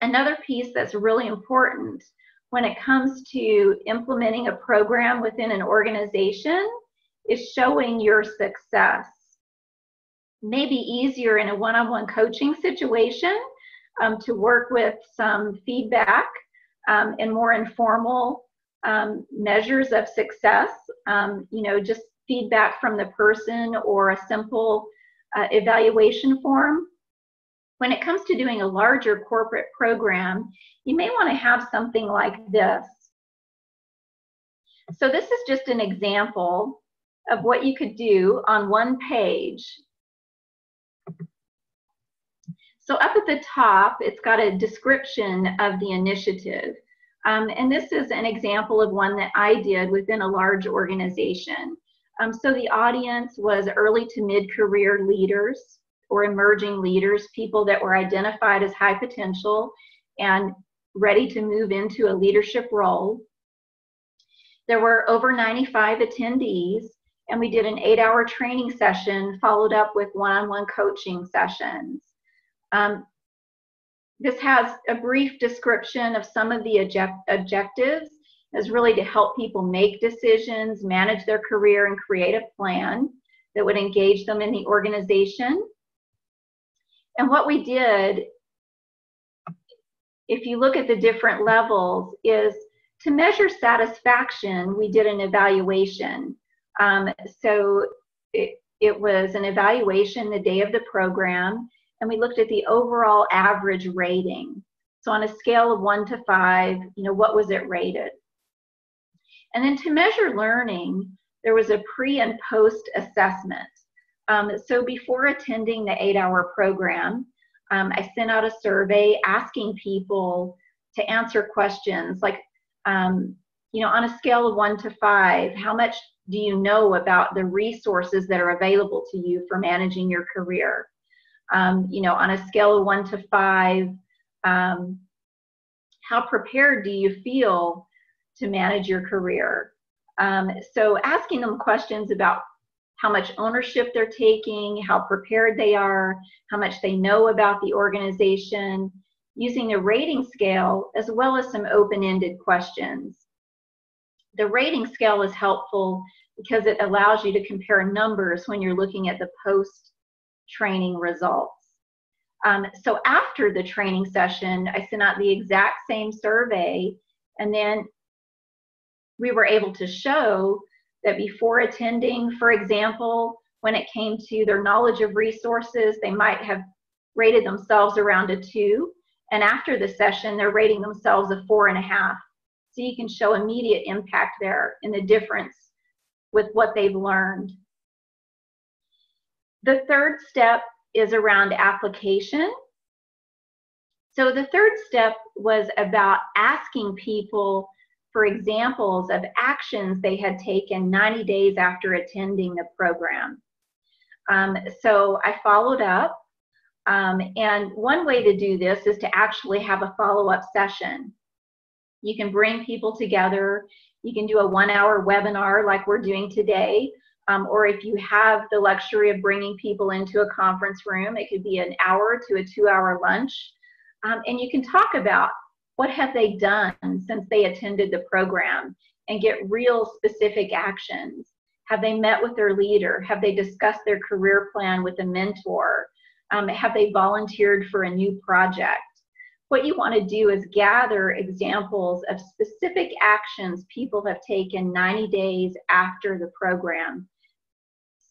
Another piece that's really important when it comes to implementing a program within an organization is showing your success. Maybe easier in a one-on-one coaching situation to work with some feedback and more informal measures of success, just feedback from the person or a simple evaluation form. When it comes to doing a larger corporate program, you may want to have something like this. So this is just an example of what you could do on one page. So up at the top, it's got a description of the initiative. And this is an example of one that I did within a large organization. So the audience was early to mid-career leaders or emerging leaders, people that were identified as high potential and ready to move into a leadership role. There were over 95 attendees, and we did an 8-hour training session followed up with one-on-one coaching sessions. This has a brief description of some of the objectives. Is really to help people make decisions, manage their career, and create a plan that would engage them in the organization. And what we did, if you look at the different levels, is to measure satisfaction, we did an evaluation. So it was an evaluation the day of the program, and we looked at the overall average rating. So on a scale of 1 to 5, what was it rated? And then to measure learning, there was a pre and post assessment. So before attending the 8-hour program, I sent out a survey asking people to answer questions like, on a scale of 1 to 5, how much do you know about the resources that are available to you for managing your career? On a scale of 1 to 5, how prepared do you feel to manage your career? So asking them questions about how much ownership they're taking, how prepared they are, how much they know about the organization, using a rating scale as well as some open-ended questions. The rating scale is helpful because it allows you to compare numbers when you're looking at the post-training results. So after the training session, I sent out the exact same survey, and then we were able to show that before attending, for example, when it came to their knowledge of resources, they might have rated themselves around a 2, and after the session, they're rating themselves a 4.5. So you can show immediate impact there in the difference with what they've learned. The third step is around application. So the third step was about asking people for examples of actions they had taken 90 days after attending the program. So I followed up, and one way to do this is to actually have a follow-up session. You can bring people together. You can do a 1-hour webinar like we're doing today, or if you have the luxury of bringing people into a conference room, it could be an hour to a 2-hour lunch, and you can talk about what have they done since they attended the program and get real specific actions. Have they met with their leader? Have they discussed their career plan with a mentor? Have they volunteered for a new project? What you want to do is gather examples of specific actions people have taken 90 days after the program.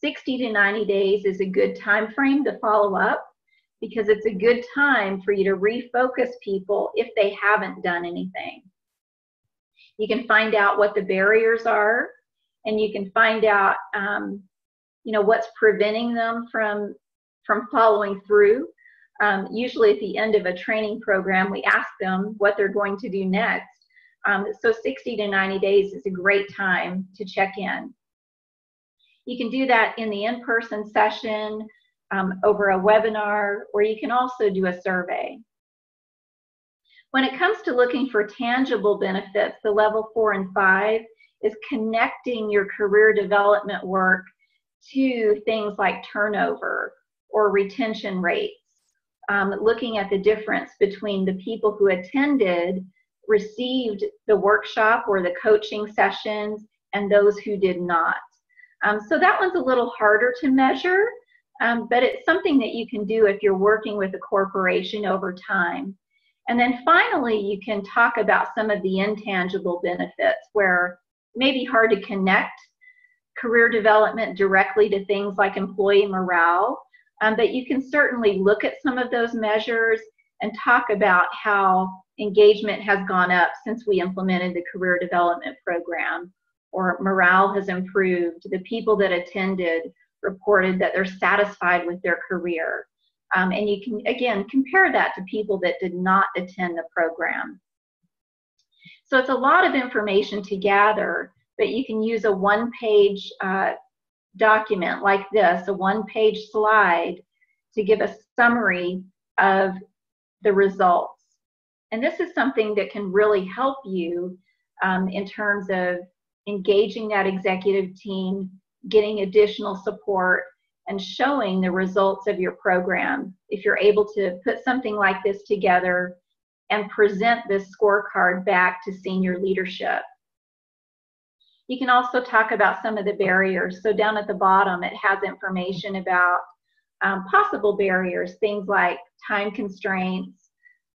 60 to 90 days is a good time frame to follow up, because it's a good time for you to refocus people if they haven't done anything. You can find out what the barriers are, and you can find out what's preventing them from following through. Usually at the end of a training program, we ask them what they're going to do next. So 60 to 90 days is a great time to check in. You can do that in the in-person session, over a webinar, or you can also do a survey. When it comes to looking for tangible benefits, the level 4 and 5 is connecting your career development work to things like turnover or retention rates. Looking at the difference between the people who attended, received the workshop or the coaching sessions, and those who did not. So that one's a little harder to measure, but it's something that you can do if you're working with a corporation over time. And then finally, you can talk about some of the intangible benefits where it may be hard to connect career development directly to things like employee morale, but you can certainly look at some of those measures and talk about how engagement has gone up since we implemented the career development program, or morale has improved. The people that attended reported that they're satisfied with their career. And you can, again, compare that to people that did not attend the program. So it's a lot of information to gather, but you can use a one-page document like this, a one-page slide, to give a summary of the results. And this is something that can really help you in terms of engaging that executive team, getting additional support, and showing the results of your program. If you're able to put something like this together and present this scorecard back to senior leadership. You can also talk about some of the barriers. So down at the bottom, it has information about possible barriers, things like time constraints,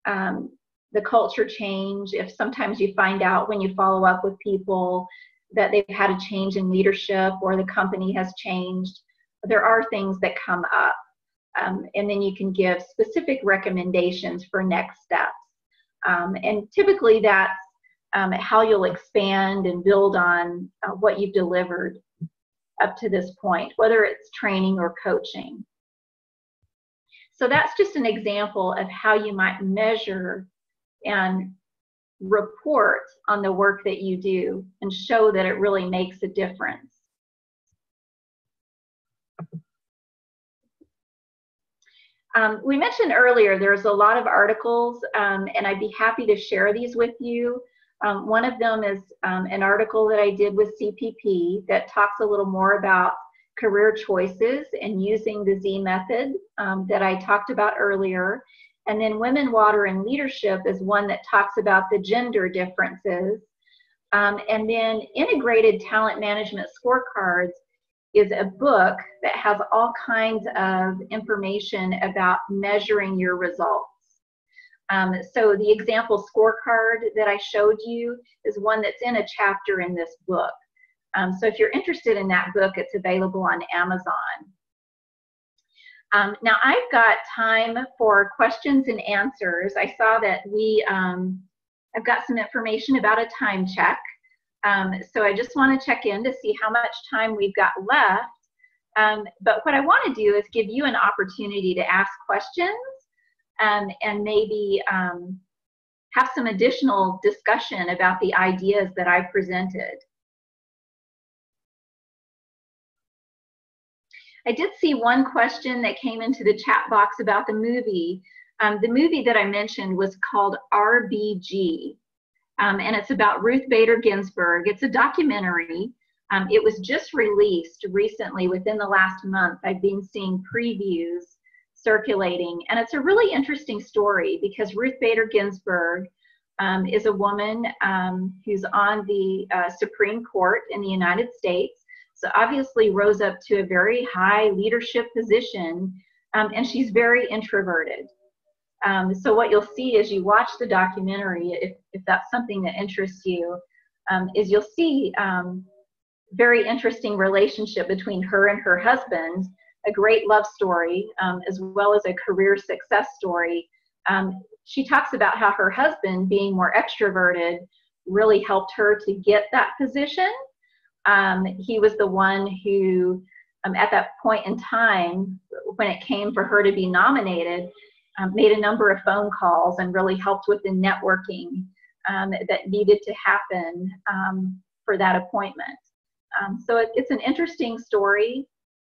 the culture change. If sometimes you find out when you follow up with people that they've had a change in leadership or the company has changed, there are things that come up. And then you can give specific recommendations for next steps. And typically that's how you'll expand and build on what you've delivered up to this point, whether it's training or coaching. So that's just an example of how you might measure and report on the work that you do and show that it really makes a difference. We mentioned earlier there's a lot of articles, and I'd be happy to share these with you. One of them is an article that I did with CPP that talks a little more about career choices and using the Z method that I talked about earlier. And then Women, Water, and Leadership is one that talks about the gender differences. And then Integrated Talent Management Scorecards is a book that has all kinds of information about measuring your results. So the example scorecard that I showed you is one that's in a chapter in this book. So if you're interested in that book, it's available on Amazon. Now I've got time for questions and answers. I saw that I've got some information about a time check. So I just want to check in to see how much time we've got left. But what I want to do is give you an opportunity to ask questions and maybe have some additional discussion about the ideas that I presented. I did see one question that came into the chat box about the movie. The movie that I mentioned was called RBG, and it's about Ruth Bader Ginsburg. It's a documentary. It was just released recently within the last month. I've been seeing previews circulating, and it's a really interesting story because Ruth Bader Ginsburg is a woman who's on the Supreme Court in the United States, so obviously rose up to a very high leadership position, and she's very introverted. So what you'll see as you watch the documentary, if that's something that interests you, is you'll see very interesting relationship between her and her husband, a great love story, as well as a career success story. She talks about how her husband, being more extroverted, really helped her to get that position. He was the one who, at that point in time, when it came for her to be nominated, made a number of phone calls and really helped with the networking that needed to happen for that appointment. So it's an interesting story,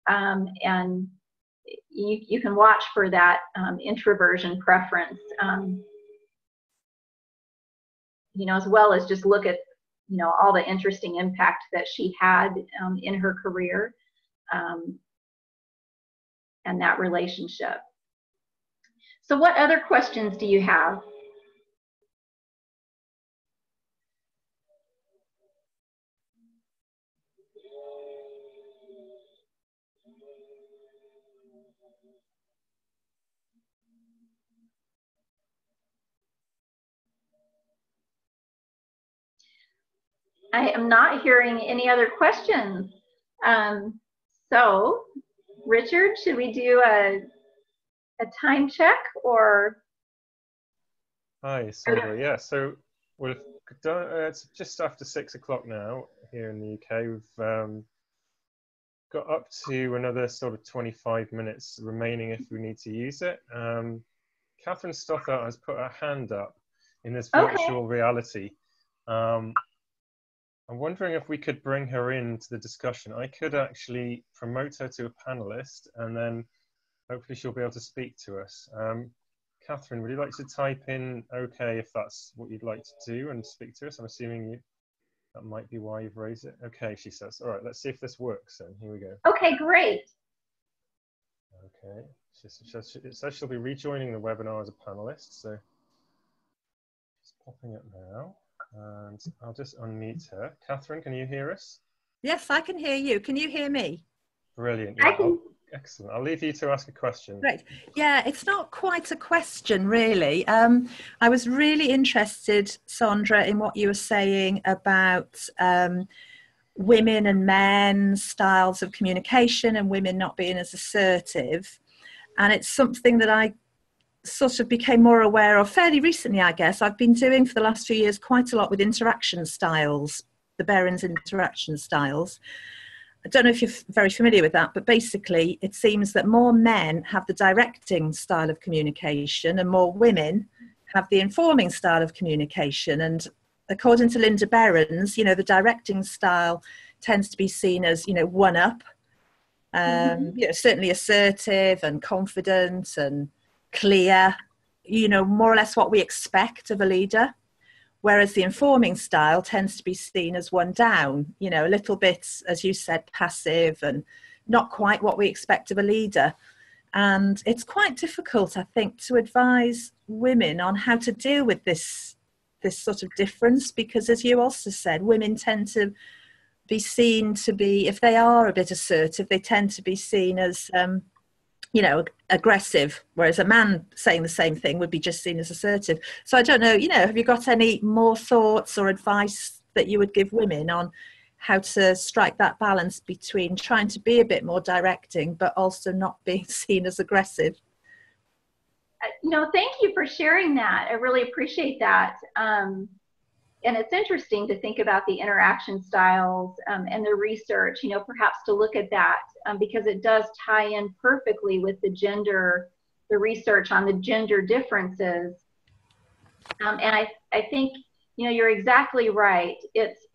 and you can watch for that introversion preference, you know, as well as just look at, you know, all the interesting impact that she had in her career and that relationship. So what other questions do you have? I am not hearing any other questions. So, Richard, should we do a time check or?
Hi, Saundra. Yeah, so we've done, it's just after 6 o'clock now here in the UK. We've got up to another sort of 25 minutes remaining if we need to use it. Catherine Stothart has put her hand up in this virtual reality. I'm wondering if we could bring her into the discussion. I could actually promote her to a panelist, and then hopefully she'll be able to speak to us. Catherine, would you like to type in okay if that's what you'd like to do and speak to us? I'm assuming that might be why you've raised it. Okay, she says. All right, let's see if this works then. Here we go.
Okay, great.
Okay, it says she'll be rejoining the webinar as a panelist, so she's popping it now. And I'll just unmute her. Catherine, can you hear us?
Yes, I can hear you. Can you hear me?
Brilliant. Yeah, excellent. I'll leave you to ask a question.
Great. Yeah, it's not quite a question, really. I was really interested, Saundra, in what you were saying about women and men's styles of communication and women not being as assertive. And it's something that I sort of became more aware of fairly recently, I guess. I've been doing for the last few years quite a lot with interaction styles, the Behrens interaction styles. I don't know if you're very familiar with that, but basically it seems that more men have the directing style of communication and more women have the informing style of communication. And according to Linda Behrens, you know, the directing style tends to be seen as, you know, one up, you know, certainly assertive and confident and clear, you know, more or less what we expect of a leader, whereas the informing style tends to be seen as one down, you know, a little bit, as you said, passive and not quite what we expect of a leader. And it's quite difficult, I think, to advise women on how to deal with this sort of difference, because as you also said, women tend to be seen to be, if they are a bit assertive, they tend to be seen as you know, aggressive, whereas a man saying the same thing would be just seen as assertive. So I don't know, you know, have you got any more thoughts or advice that you would give women on how to strike that balance between trying to be a bit more directing, but also not being seen as aggressive?
You know, thank you for sharing that. I really appreciate that. And it's interesting to think about the interaction styles and the research, you know, perhaps to look at that because it does tie in perfectly with the gender the research on the gender differences. And I think, you know, you're exactly right. It's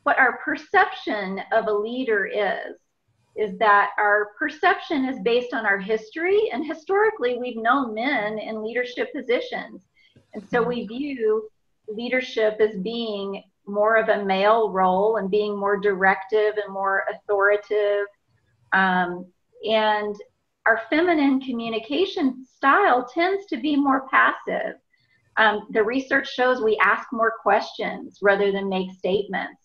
what our perception of a leader is that our perception is based on our history, and historically we've known men in leadership positions. And so we view leadership as being more of a male role and being more directive and more authoritative. And our feminine communication style tends to be more passive. The research shows we ask more questions rather than make statements.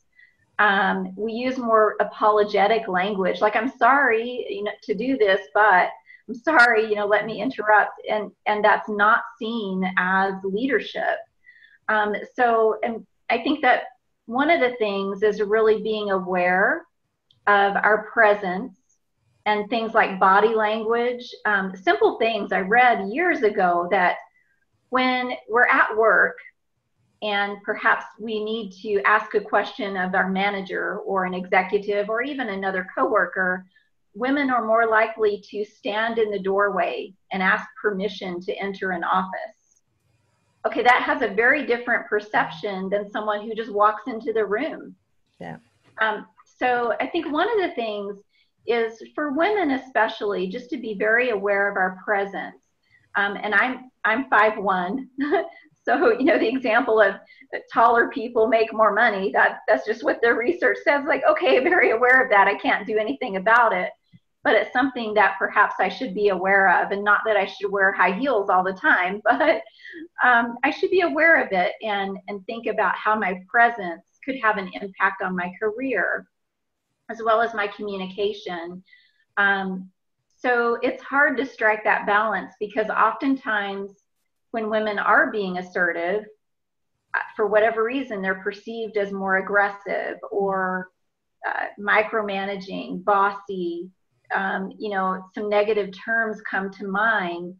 We use more apologetic language, like, I'm sorry, you know, to do this, but I'm sorry, you know, let me interrupt. And that's not seen as leadership. And I think that one of the things is really being aware of our presence and things like body language. Simple things I read years ago, that when we're at work and perhaps we need to ask a question of our manager or an executive or even another coworker, women are more likely to stand in the doorway and ask permission to enter an office. Okay, that has a very different perception than someone who just walks into the room.
Yeah.
So I think one of the things is, for women especially, just to be very aware of our presence. And I'm 5'1", so, you know, the example of taller people make more money, that's just what the research says. Like, okay, very aware of that. I can't do anything about it, but it's something that perhaps I should be aware of, and not that I should wear high heels all the time, but I should be aware of it and think about how my presence could have an impact on my career as well as my communication. So it's hard to strike that balance, because oftentimes when women are being assertive, for whatever reason, they're perceived as more aggressive or micromanaging, bossy. You know, some negative terms come to mind.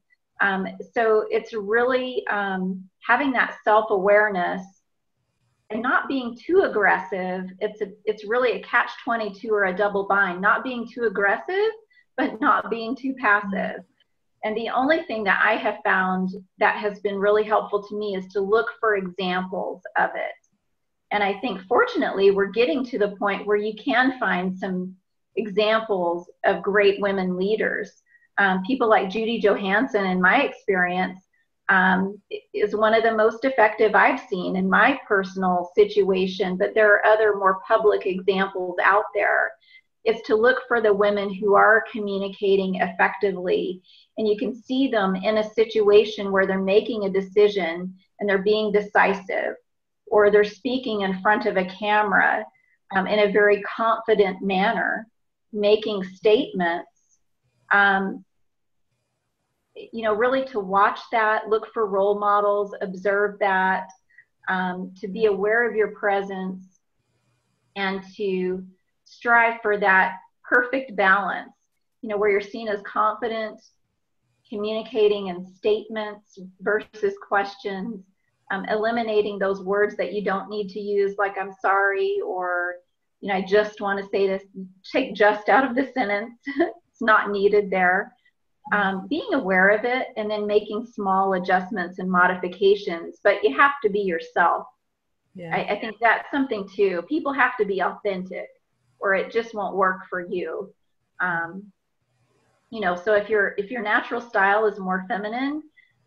So it's really having that self-awareness and not being too aggressive. It's really a catch-22 or a double bind, not being too aggressive, but not being too passive. And the only thing that I have found that has been really helpful to me is to look for examples of it. And I think, fortunately, we're getting to the point where you can find some examples of great women leaders. People like Judy Johansson, in my experience, is one of the most effective I've seen in my personal situation, but there are other more public examples out there. It's to look for the women who are communicating effectively, and you can see them in a situation where they're making a decision and they're being decisive, or they're speaking in front of a camera in a very confident manner, making statements. You know, really to watch that, look for role models, observe that, to be aware of your presence, and to strive for that perfect balance, you know, where you're seen as confident, communicating in statements versus questions, eliminating those words that you don't need to use, like I'm sorry, or, you know, I just want to say this, take just out of the sentence. It's not needed there. Being aware of it and then making small adjustments and modifications, but you have to be yourself. Yeah. I think that's something too. People have to be authentic, or it just won't work for you. You know, so if your natural style is more feminine,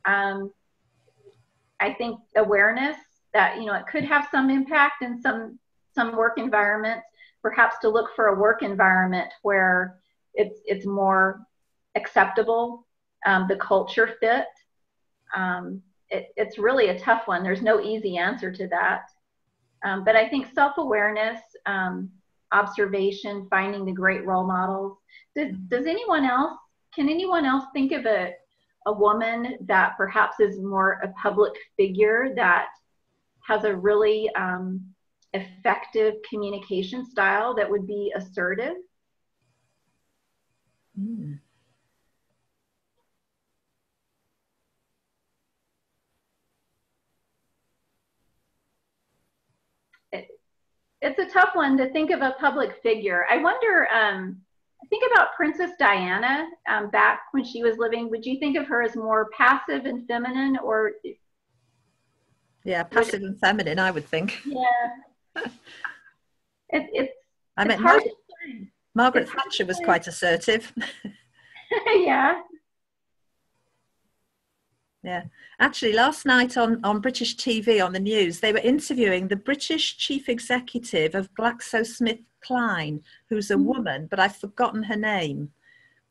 I think awareness that, you know, it could have some impact in some work environments, perhaps to look for a work environment where it's more acceptable, the culture fit. It's really a tough one. There's no easy answer to that. But I think self-awareness, observation, finding the great role models. Does anyone else, can anyone else think of a woman that perhaps is more a public figure that has a really effective communication style that would be assertive? Mm. It's a tough one to think of a public figure. I wonder, I think about Princess Diana back when she was living. Would you think of her as more passive and feminine, or?
Yeah, passive and feminine, I would think.
Yeah. It's
hard to find. Margaret Thatcher was quite assertive.
Yeah.
Yeah. Actually, last night on British TV, on the news, they were interviewing the British chief executive of GlaxoSmithKline, who's a woman, but I've forgotten her name.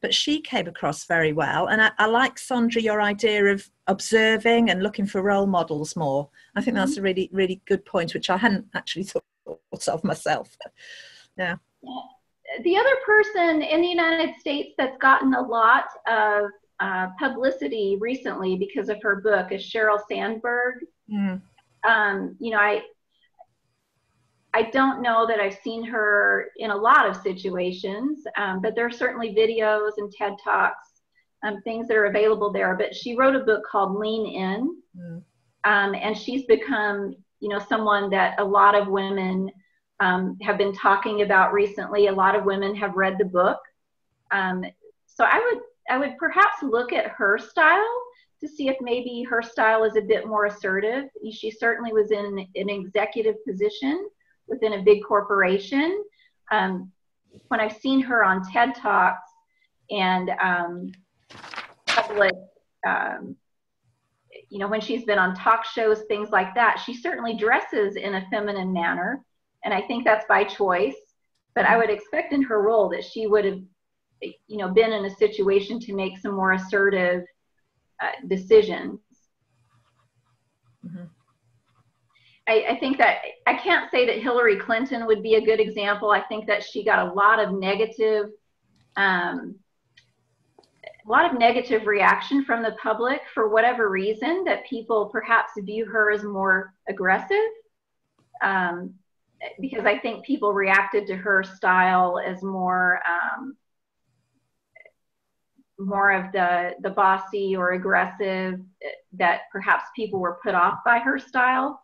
But she came across very well. And I like, Saundra, your idea of observing and looking for role models more. I think that's a really, really good point, which I hadn't actually thought of myself. Yeah.
The other person in the United States that's gotten a lot of publicity recently because of her book is Sheryl Sandberg. You know, I don't know that I've seen her in a lot of situations, but there are certainly videos and TED Talks, things that are available there. But she wrote a book called Lean In, and she's become, you know, someone that a lot of women have been talking about recently. A lot of women have read the book. So I would perhaps look at her style to see if maybe her style is a bit more assertive. She certainly was in an executive position within a big corporation. When I've seen her on TED Talks and public, you know, when she's been on talk shows, things like that, she certainly dresses in a feminine manner. And I think that's by choice. But I would expect in her role that she would have, you know, been in a situation to make some more assertive decisions. I think that I can't say that Hillary Clinton would be a good example. I think that she got a lot of negative reaction from the public for whatever reason, that people perhaps view her as more aggressive, because I think people reacted to her style as more of the bossy or aggressive, that perhaps people were put off by her style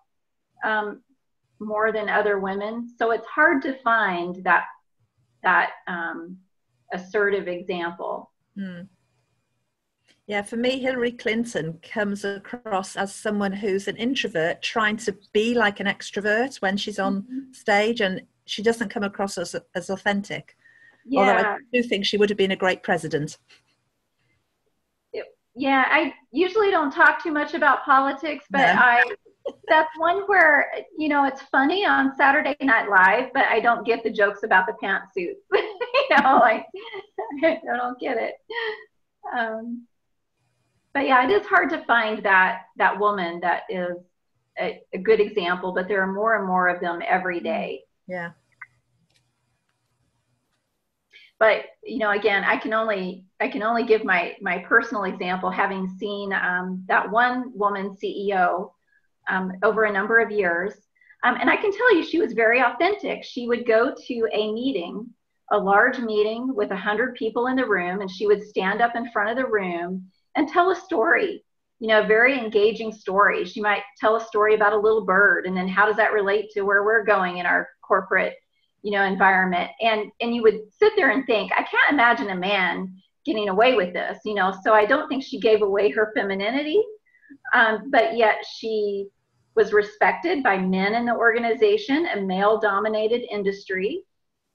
more than other women. So it's hard to find that assertive example.
Yeah, for me, Hillary Clinton comes across as someone who's an introvert trying to be like an extrovert when she's on stage, and she doesn't come across as authentic. Yeah. Although I do think she would have been a great president.
Yeah, I usually don't talk too much about politics, but that's one where, you know, it's funny on Saturday Night Live, but I don't get the jokes about the pantsuits. You know, like, I don't get it. But yeah, it is hard to find that woman that is a good example, but there are more and more of them every day.
Yeah.
But, you know, again, I can only give my personal example, having seen that one woman CEO over a number of years. And I can tell you, she was very authentic. She would go to a meeting, a large meeting with 100 people in the room, and she would stand up in front of the room and tell a story, you know, a very engaging story. She might tell a story about a little bird, and then how does that relate to where we're going in our corporate, you know, environment. And you would sit there and think, I can't imagine a man getting away with this, you know. So I don't think she gave away her femininity, but yet she was respected by men in the organization, a male-dominated industry.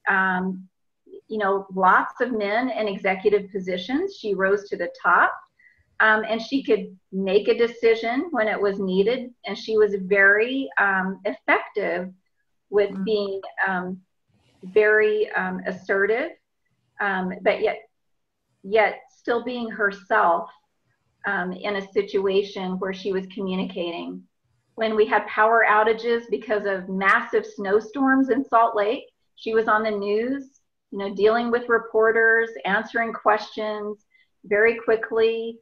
You know, lots of men in executive positions. She rose to the top, and she could make a decision when it was needed. And she was very effective with being very assertive, but yet still being herself in a situation where she was communicating. When we had power outages because of massive snowstorms in Salt Lake, she was on the news, you know, dealing with reporters, answering questions very quickly,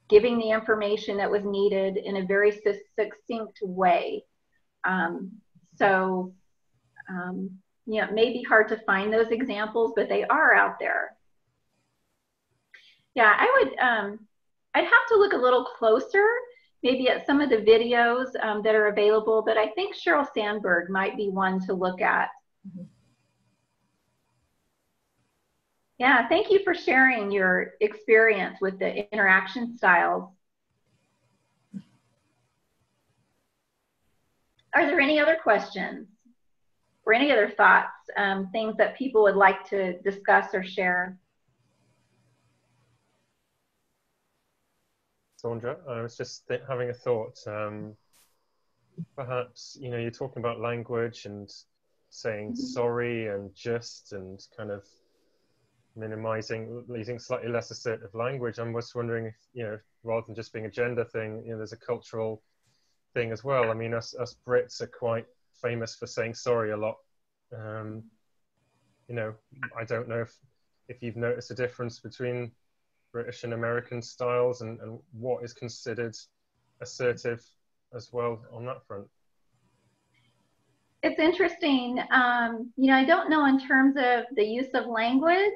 giving the information that was needed in a very succinct way. You know, it may be hard to find those examples, but they are out there. Yeah, I'd have to look a little closer, maybe at some of the videos that are available, but I think Sheryl Sandberg might be one to look at. Yeah, thank you for sharing your experience with the interaction styles. Are there any other questions or any other thoughts, things that people would like to discuss or share?
Saundra, I was just having a thought. Perhaps, you know, you're talking about language and saying sorry and just and kind of minimizing, using slightly less assertive language. I'm just wondering if, you know, rather than just being a gender thing, you know, there's a cultural thing as well. I mean, us Brits are quite famous for saying sorry a lot. You know, I don't know if you've noticed a difference between British and American styles and what is considered assertive as well on that front.
It's interesting. You know, I don't know in terms of the use of language,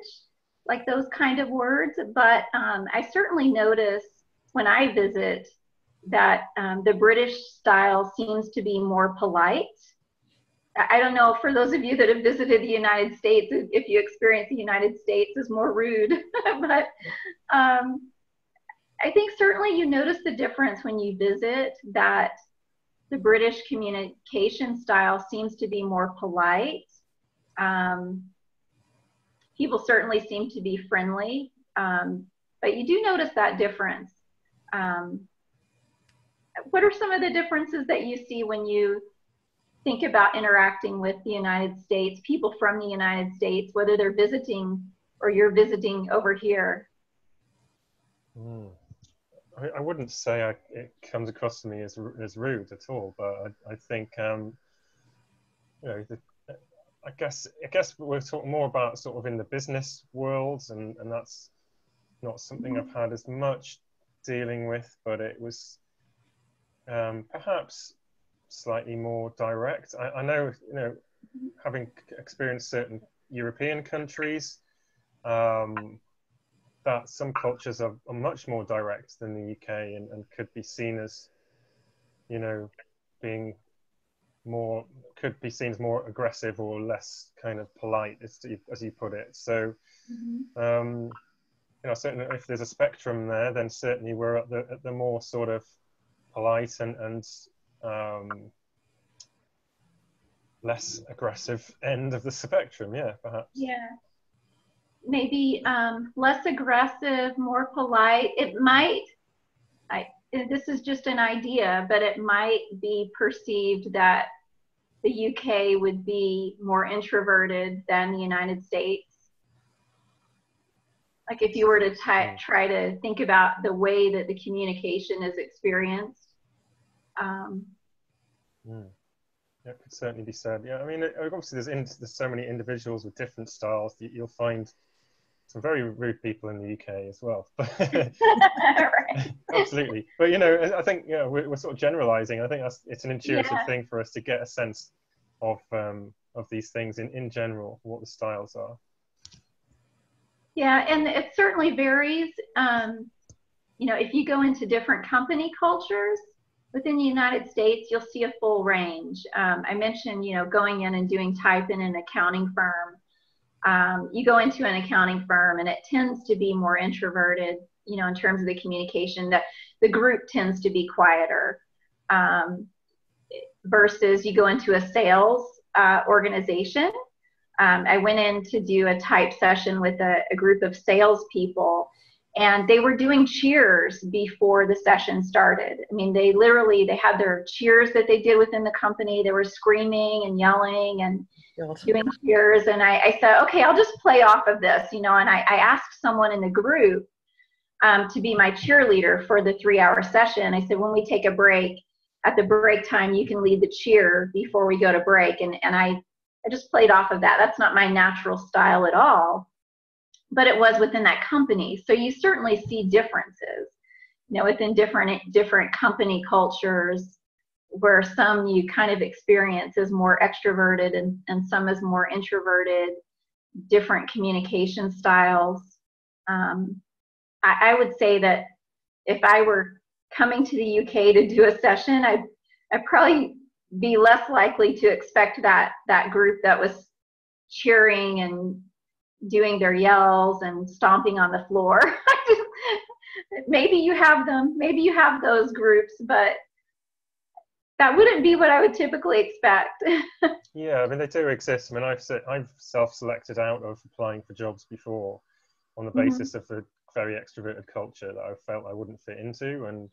like those kind of words, but I certainly notice when I visit that the British style seems to be more polite. I don't know, for those of you that have visited the United States, if you experience the United States as more rude, but I think certainly you notice the difference when you visit, that the British communication style seems to be more polite. People certainly seem to be friendly, but you do notice that difference. What are some of the differences that you see when you think about interacting with the United States, people from the United States, whether they're visiting or you're visiting over here?
I wouldn't say it comes across to me as rude at all, but I think, you know, I guess we're talking more about sort of in the business world, and that's not something I've had as much dealing with, but it was perhaps slightly more direct. I know, you know, having experienced certain European countries, that some cultures are much more direct than the UK and could be seen as, you know, being more, could be seen as more aggressive or less kind of polite, as you put it. So, you know, certainly if there's a spectrum there, then certainly we're at the more sort of polite and less aggressive end of the spectrum, yeah, perhaps.
Yeah, maybe less aggressive, more polite. It might, this is just an idea, but it might be perceived that the UK would be more introverted than the United States. Like if you were to try to think about the way that the communication is experienced.
Yeah, it could certainly be said. Yeah, I mean, obviously there's so many individuals with different styles. You'll find some very rude people in the UK as well.
Right.
Absolutely. But, you know, I think, yeah, we're sort of generalizing. I think it's an intuitive thing for us to get a sense of these things in general, what the styles are.
Yeah, and it certainly varies. You know, if you go into different company cultures within the United States, you'll see a full range. I mentioned, you know, going in and doing type in an accounting firm. You go into an accounting firm and it tends to be more introverted, you know, in terms of the communication. The group tends to be quieter, versus you go into a sales organization. I went in to do a type session with a group of salespeople, and they were doing cheers before the session started. I mean, they had their cheers that they did within the company. They were screaming and yelling and doing cheers. And I said, okay, I'll just play off of this, you know, and I asked someone in the group to be my cheerleader for the 3-hour session. I said, when we take a break, at the break time, you can lead the cheer before we go to break. And I just played off of that. That's not my natural style at all, but it was within that company. So you certainly see differences, you know, within different company cultures, where some you kind of experience as more extroverted and some as more introverted, different communication styles. I would say that if I were coming to the UK to do a session, I'd probably be less likely to expect that group that was cheering and, doing their yells and stomping on the floor. Maybe you have them, maybe you have those groups, but that wouldn't be what I would typically expect.
Yeah, I mean, they do exist. I mean, I've self-selected out of applying for jobs before on the basis of a very extroverted culture that I felt I wouldn't fit into, and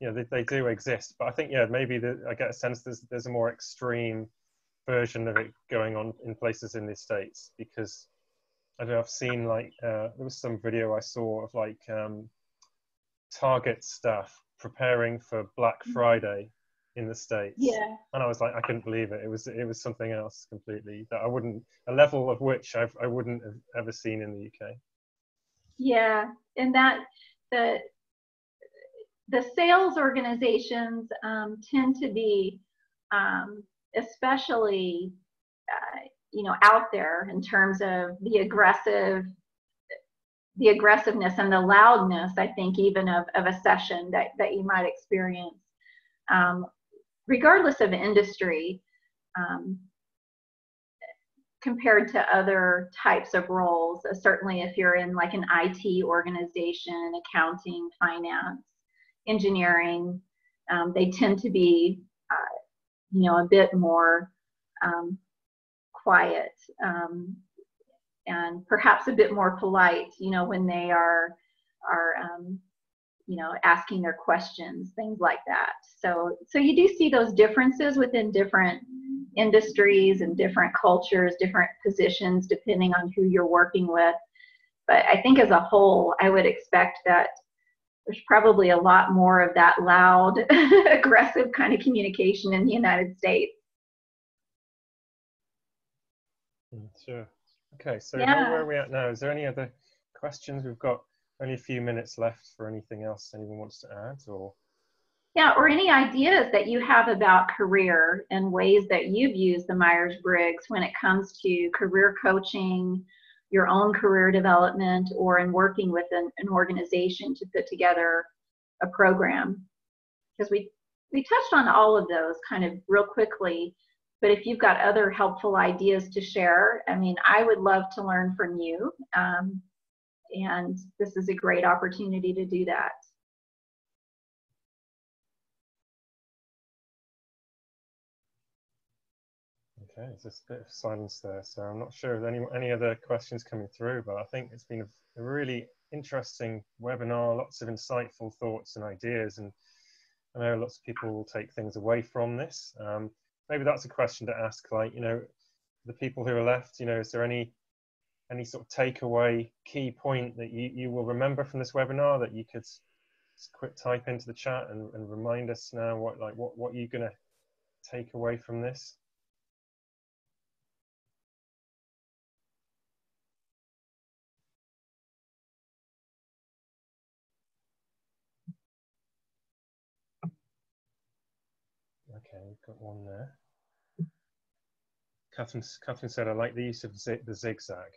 you know, they do exist. But I think, yeah, maybe I get a sense there's a more extreme version of it going on in places in the States, because I don't know, I've seen like there was some video I saw of like Target staff preparing for Black Friday in the States.
Yeah.
And I was like, I couldn't believe it. It was something else completely, that a level of which I wouldn't have ever seen in the UK.
Yeah, and that the sales organizations tend to be especially out there in terms of the aggressiveness and the loudness, I think, even of a session that you might experience. Regardless of industry, compared to other types of roles, certainly if you're in like an IT organization, accounting, finance, engineering, they tend to be, a bit more quiet and perhaps a bit more polite, when they are asking their questions, things like that. So you do see those differences within different industries and different cultures, different positions, depending on who you're working with. But I think as a whole, I would expect that there's probably a lot more of that loud, aggressive kind of communication in the United States.
Sure. Okay, so
Yeah.
where are we at now? Is there any other questions? We've got only a few minutes left for anything else anyone wants to add, or?
Yeah, or any ideas that you have about career and ways that you've used the Myers-Briggs when it comes to career coaching, your own career development, or in working with an organization to put together a program. Because we touched on all of those kind of real quickly, but if you've got other helpful ideas to share, I mean, I would love to learn from you. And this is a great opportunity to do that.
Okay, there's just a bit of silence there, so I'm not sure if any other questions coming through, but I think it's been a really interesting webinar, lots of insightful thoughts and ideas, and I know lots of people will take things away from this. Maybe that's a question to ask, like, the people who are left, is there any sort of takeaway key point that you will remember from this webinar that you could quick type into the chat and remind us now what you're going to take away from this? Okay, we've got one there. Catherine said, I like the use of the zigzag.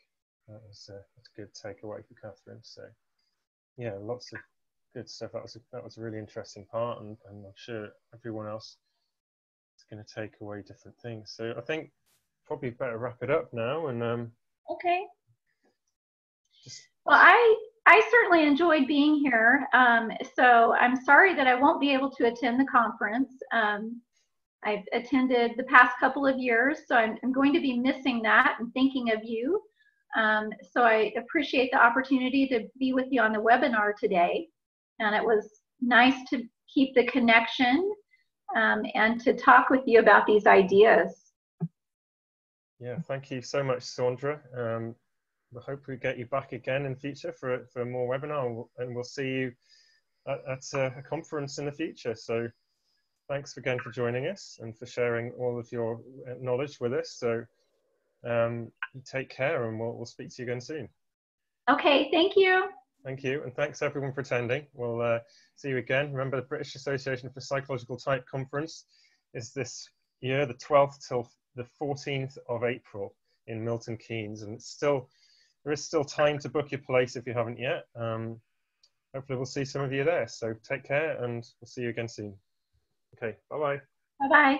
That's a good takeaway for Catherine. So yeah, lots of good stuff. That was a really interesting part, and I'm sure everyone else is going to take away different things. So I think probably better wrap it up now. And
okay. Well, I certainly enjoyed being here. So I'm sorry that I won't be able to attend the conference. I've attended the past couple of years, so I'm going to be missing that and thinking of you. So I appreciate the opportunity to be with you on the webinar today. And it was nice to keep the connection and to talk with you about these ideas.
Yeah, thank you so much, Saundra. We'll hopefully get you back again in future for more webinar, and we'll see you at a conference in the future. So thanks again for joining us and for sharing all of your knowledge with us. So take care, and we'll speak to you again soon.
Okay, thank you.
Thank you, and thanks everyone for attending. We'll see you again. Remember, the British Association for Psychological Type Conference is this year, the 12th till the 14th of April in Milton Keynes, and there is still time to book your place if you haven't yet. Hopefully we'll see some of you there. So take care, and we'll see you again soon. Okay, bye-bye.
Bye-bye.